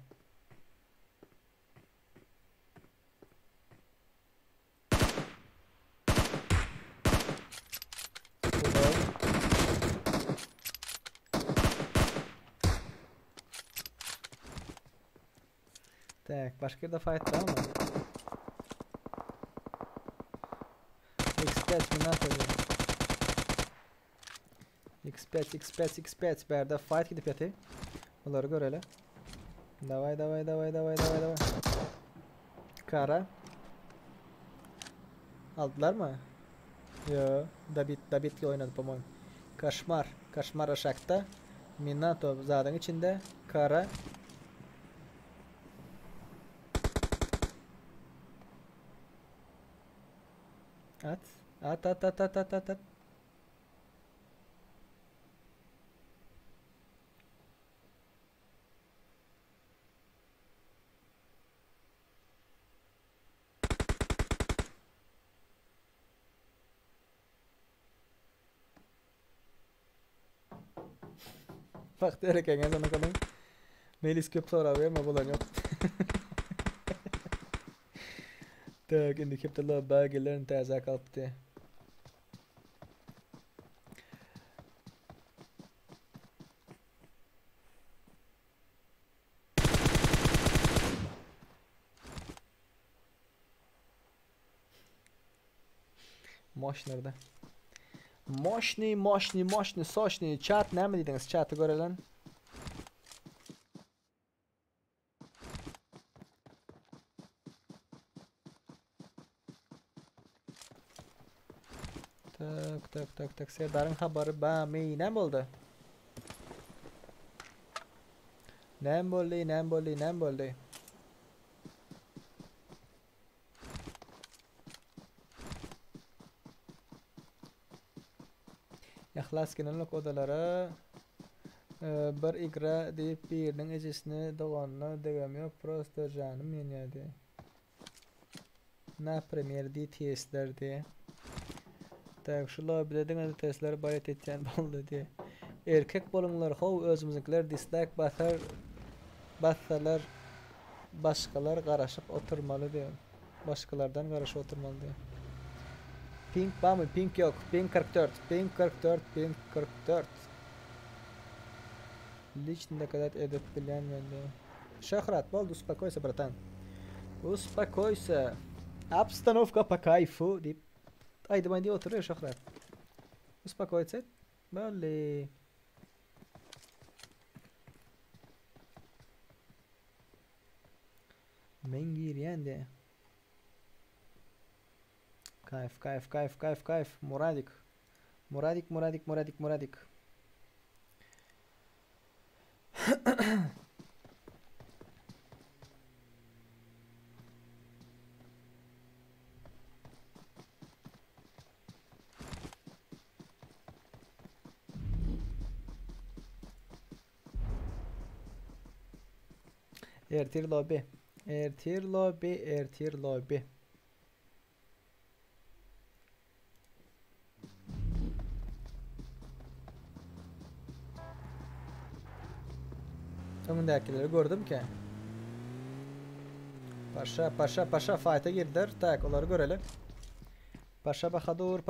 Tak, başka bir de fight var mı? X5 mi ne yapıyor? X5 bir yerde fight gidip yatı. Bunları gör hele. Davay. Kara. Aldılar mı? Yo, Dabit'le oynadı, по-моему. Kaşmar aşakta. Minato zadın içinde. Kara. At. At. Bak derek en azından kalın. Melis köp sonra verme bulan yok. Tak indi köpteler belgelerini taze kaptı. Moş nerede? Moşni, soşni. Chat ne mi dediniz? Chat'ı görelim. Tak. Serdar'ın haberi bami. Ne oldu? Ne oldu? Yaxlas kinanlık odalara bir igra deyip birinin ecisini doğanına degem yok. Prosto canım yeniydi. Na premier di testler diye. Tak şu lobide dengeli testler bayat etken oldu diye. Erkek bolunlar hov özümüzünkiler dislike bassalar başkalar qarashıp oturmalı diye. Başkalardan qarashıp oturmalı diye. Pink var mı? Pink yok. Pink 44. Pink 44. Лично доказать этот план. Шахрат, болду, успокойся, братан. Успокойся. Обстановка по кайфу. Haydi ben diye oturuyor Şahrat. Успокоиться. Böyle. Mengir yendi. Kayf. Muradik. Ertir lobby. Önündekileri gördüm ki. Paşa fight'a girdiler. Tak onları görelim. Paşa Bahadur.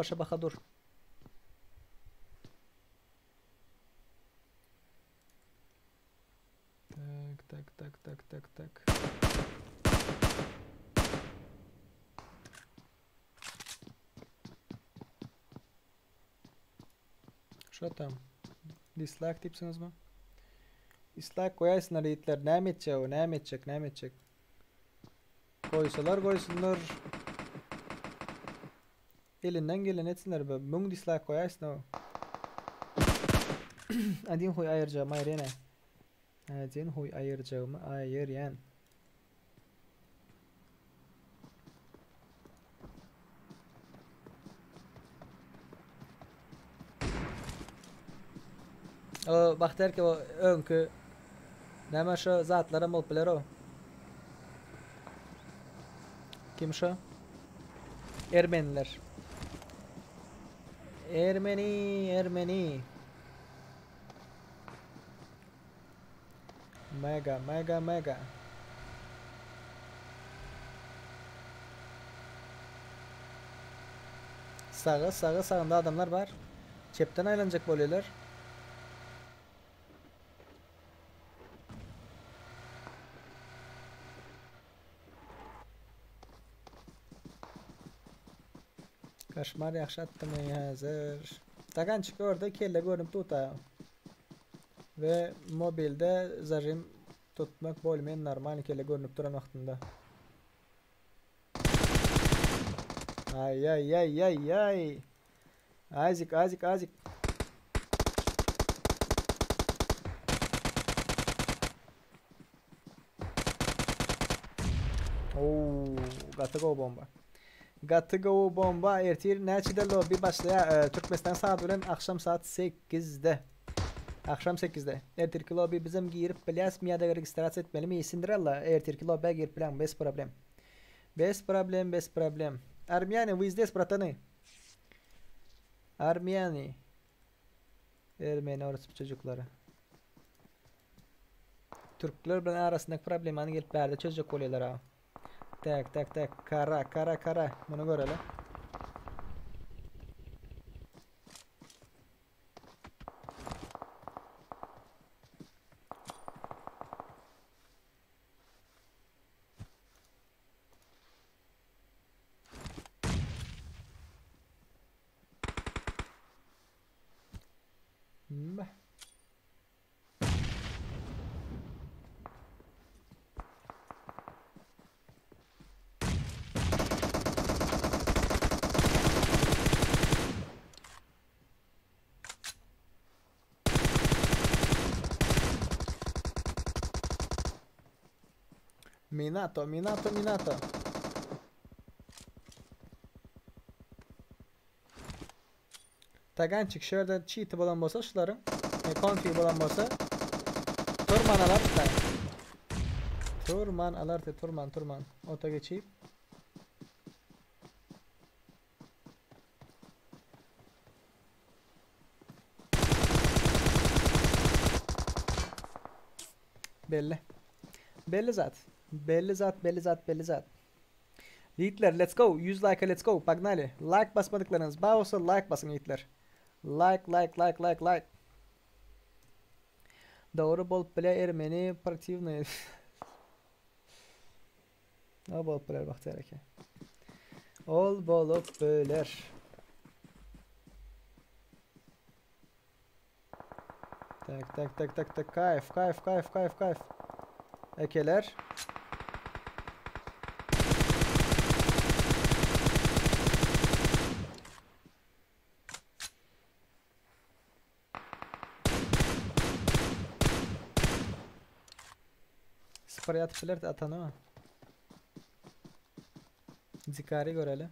Tak. Şu tam. Dislike dipsiniz mi? Dislike koyarsınlar yiğitler. Ne edecek? Koysunlar. Elinden gelen etsinler be. Mung dislike koyarsın o. Adin huy ayıracağım ayır yine. Adin huy ayıracağım ayır yan. O bakter ki o önkü neme şu zatlara mulpiler o. Kim şu? Ermeniler. Ermeni. Mega. Sağında adamlar var. Çepten aylanacak böyleler. Kaşmar yaxşı attım hazır. Tagan çıkıyor orada kelle görünüp tuta. Ve mobilde zarim tutmak bolmayan normal kelle görünüp duran vaxtında. Ay. Azik. Gatıgo bomba. Gatıgo bomba ertir neçede lobby başlaya Türkmenistan saat bilen akşam saat 8'de. Akşam 8'de. Ertirki lobby bizim girip bilyas miyada registrasiya etmeli mi? Cinderella ertirki lobby girip bilen без problem. Без проблем. Армяне, вы здесь, братаны? Armiyani. Ermeni orası çocukları. Türkler bilen arasındaki problemini gelip berde çözecek oluyorlar ha. Tak. Kara. Bunu görelim. Bah. Minato. Taganchik şöyle cheat bolan bolsa şuların konfi bolan bolsa turman alar da turman ota geçip belli zat Yiğitler let's go 100 like'a let's go Pagnali like basmadıklarınız bağ olsa like basın yiğitler like Doğru bol play Ermeni protivny O bol player baktı hereke Ol bol player Tak kayf Ekeler Sprayat flört atan ama. Zikari görelim.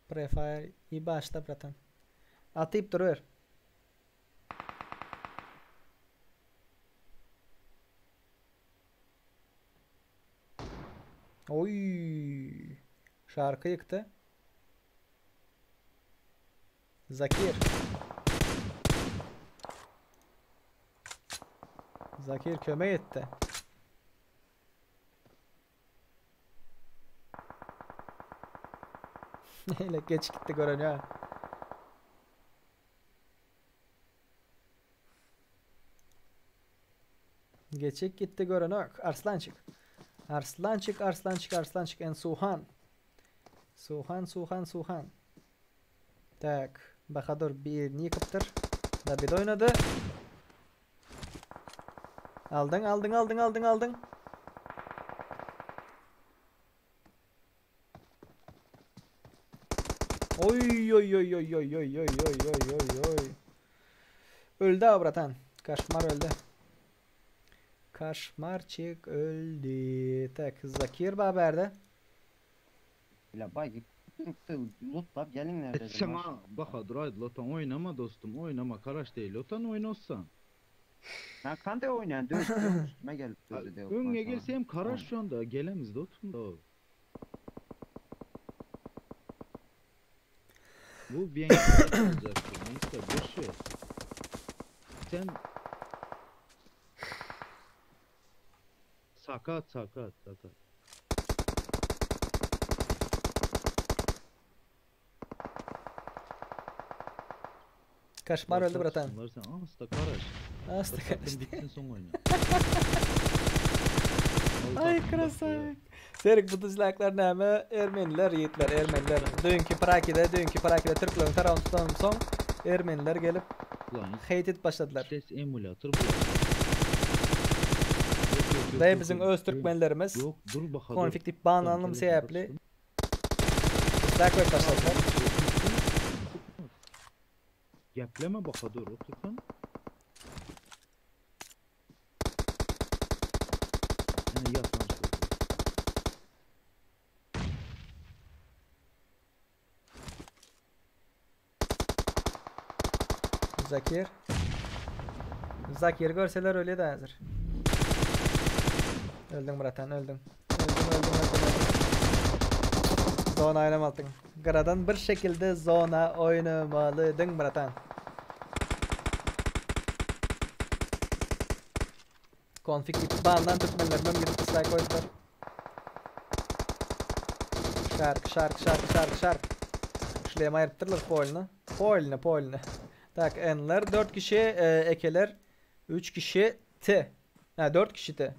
Prefire iyi başla bratan. Atıp duruyor. Oy. Şarkı yıktı. Zakir köme etti. Neyle geç gitti görünüyor. Geçik gitti görünüyor. Arslançık en Suhan. Suhan. Tak. Bahadur bir yıkıptır. David oynadı. Aldın. Oy. Öldü abratan. Kaşmar öldü. Kaşmarçık öldü. Tak. Zakir haberde. Ya bay lootlap gelin nerede? Sana Bahadır haydi lotan oynama dostum oynama karaş değil lotan oynassan. Ben kante oynayan dövüş üstüme gelip dövdü diyor. Önüne gelse hem karaş şu anda gelemiz dostum da. Bu bir engel olacaktı. Neyse boş ver. Sen sakat. Kaşmar öldü bratan. Sen hasta karaş. Hasta karaş. Bitsin son oyna. Ay krasavik. Serik bu dizlaklar näme Ermeniler yiğitler Ermeniler. Dünkü Praki'de Türklerin tarafından son Ermeniler gelip heytit başladılar. Ses emulator bu. Ve bizim öz Türkmenlerimiz Yok dur bakalım. konfliktik bağlanım sebeple dizlak başladılar. Gepleme baka dur otursan. Yani yatman şu. Zakir görseler öyle de hazır. Öldüm Muratan, öldüm. Zona oynamalısın. Garadan bir şekilde zona oynamalıydın Muratan. Konfig gidip bağından Türkmenlerden gidip strike koydular. Şark. Şlema ayırttırlar Polni. Tak enler 4 kişi ekeler 3 kişi T. Ha 4 kişi T.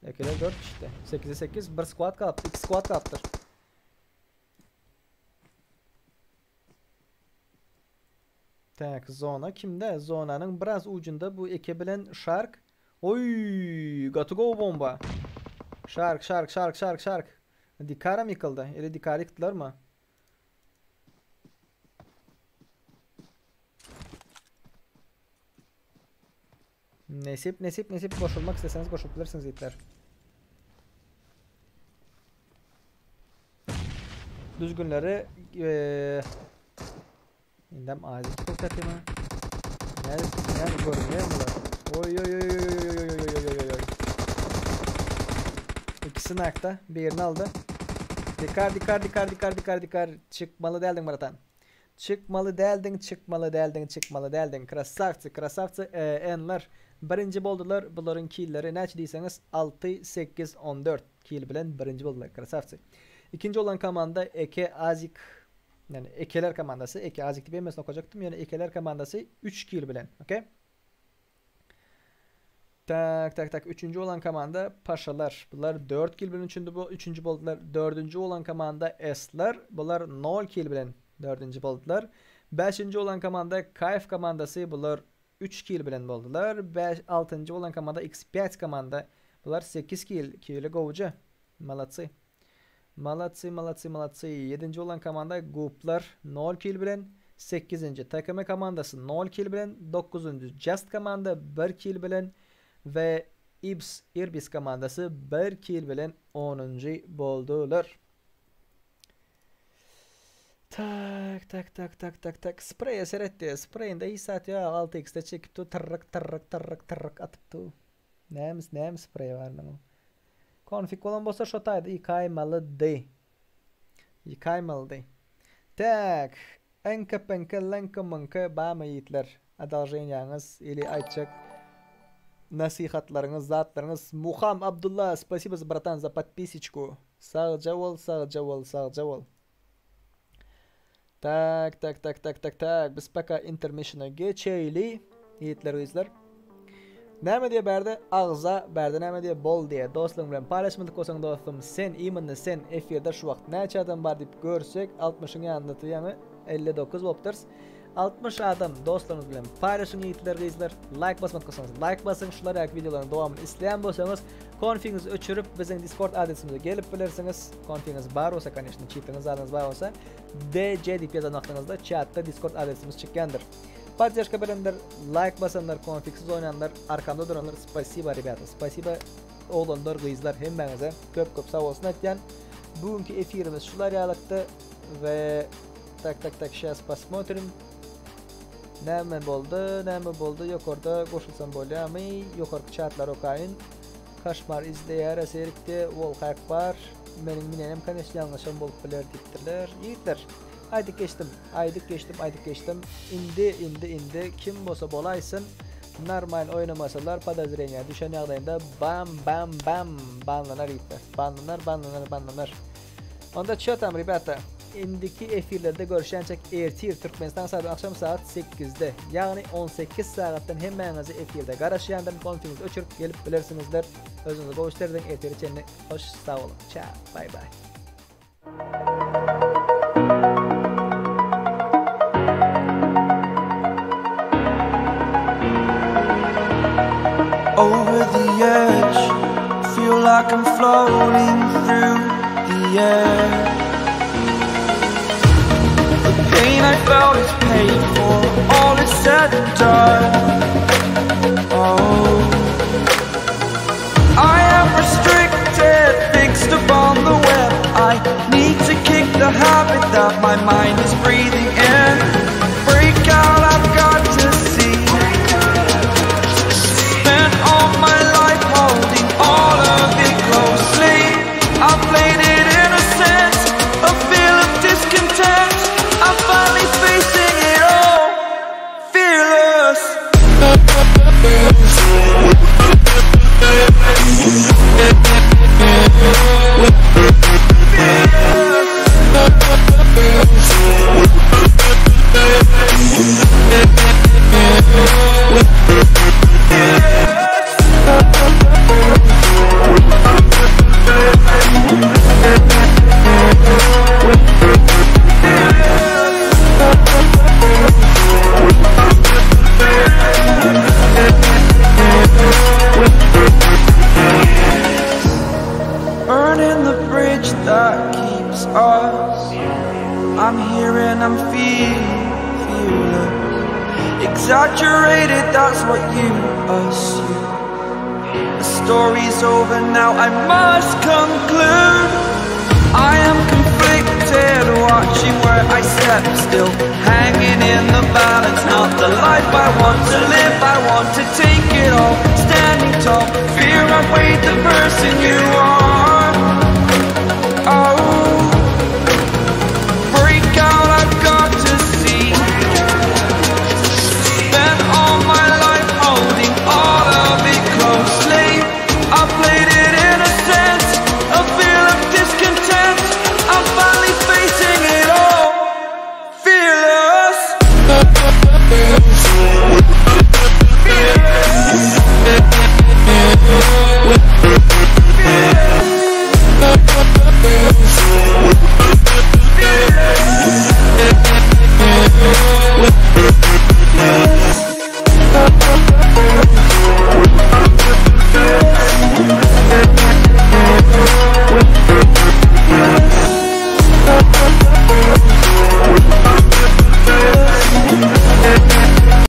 Ekeler 4 kişi T. 8'e 8 bir squad kaldı. 2 squad kaldı. Tak zona kimde? Zonanın biraz ucunda bu eke bilen Shark. Oy, got to go bomba. Shark. Dikara mı yıkıldı? Eli dikara yıktılar mı? Nesip koşulmak isteseniz koşulabilirsiniz yiğitler. Düzgünleri indem acil kokatayım ha. Yani görünüyor mu lan? Oy. İkisini akta. Birini aldı. Dikar. Çıkmalı deldin Muratan. Çıkmalı deldin. Krasavцы. Enler. Birinci boldular. Bunların killleri neç deyseniz 6, 8, 14 kill bilen birinci boldular. Krasavцы. İkinci olan komanda Eke Azik. Yani Ekeler komandası. Eke Azik diye mesne okuyacaktım. Yani Ekeler komandası 3 kill bilen. Okay? Tak. Üçüncü olan komanda Paşalar. Bunlar 4 kill bilen üçüncü boldular. Dördüncü olan komanda S'ler. Bunlar 0 kill bilen dördüncü boldular. Beşinci olan komanda Kayf komandası. Bunlar 3 kill bilen boldular. 6. olan komanda X5 komanda. Bunlar 8 kill govucu. Malatsi. 7. olan komanda Guplar 0 kill bilen. 8. takımı komandası 0 kill bilen. 9. Just komanda 1 kill bilen. Ve Irbis komandası 1 kill bilen 10. boldular. Tak. Sprey seyretti. Spreyinde iyi saat ya 6x'te çekip tu tırrık atıp tu. Neymiş sprey var lan o. Konfig olan bolsa şotaydı. Yıkaymalı dey. Tak. Enka lanka bağma yiğitler. Adalженияңыз или aytacak nasihatlarınız, zatlarınız. Muham Abdullah, спасибо за братан за подписочку. Sağca ol. Tak. Biz paka intermission'a geçeyli. Yiğitler izler. Näme diye berdi? Ağza berdi. Näme diye bol diye. Dostlarım bilen paylaşmadık olsan dostum. Sen imanlı sen efirde şu vakt neçe adam var deyip görsek 60'ın yanında yani 59 bopters. 60 adam dostlarınız bilen paylaşın yiğitler izler. Like basmak olsanız like basın. Şular ayak videoların devamını isteyen bolsanız konfiginizi öçürüp bizim Discord adresimize gelip bilirsiniz. Konfiginiz var olsa kanişini cheatiniz adınız var olsa DC deyip yazan aklınızda chatta Discord adresimiz çıkandır. Поддержка bilenler, like basanlar, konfigsiz oynayanlar, arkamda duranlar, спасибо ребята. Спасибо oğlanlar, kızlar hemmenize köp sağ olsun etken. Bugünkü efirimiz şular yalıktı ve tak сейчас посмотрим. Näme boldu? Yukarıda koşulsam bolyamy, yukarı chatlar okayın. Kaşmar izleyer eserikte ol hak var. Menin minenem kanış yanlışım bolup biler diptirler. Yiğitler. Aydık geçtim. İndi. Kim bolsa bolaysın. Normal oynamasalar podozreniya düşen ýagdaýynda bam banlanar yiğitler. Banlanar. Onda çatam ribata. Indiki efirlerde görüşençek ertir Türkmenistan saat akşam saat 8'de. Yani 18 saatden hemmenizi efirde garaşyandan konfiginiz öçürüp gelip bilirsinizler. Özünüzü gösterden ertir içenini hoş sağ olun. Ciao. Bye. Over the edge, feel like I'm floating through the air. The pain I felt is paid for, all it's Oh, I am restricted, fixed upon the web. I need to kick the habit that my mind is breathing in. Break out, I've got to see. Spent all my life holding all of it closely. I played it innocent, a feel of discontent. I'm finally facing it all, fearless. Burning the bridge that keeps us. I'm here and I'm fearless. Exaggerated, that's what you assume. The story's over now, I must conclude. I am conflicted, watching where I step still, hanging in the balance. Not the life I want to live, I want to take it all. Standing tall, fear I've weighed the person you are. Oh, break out, I've got to see. Spent all my life holding all of it closely. I played it innocent, a feel of discontent. I'm finally facing it all, fearless. Fearless.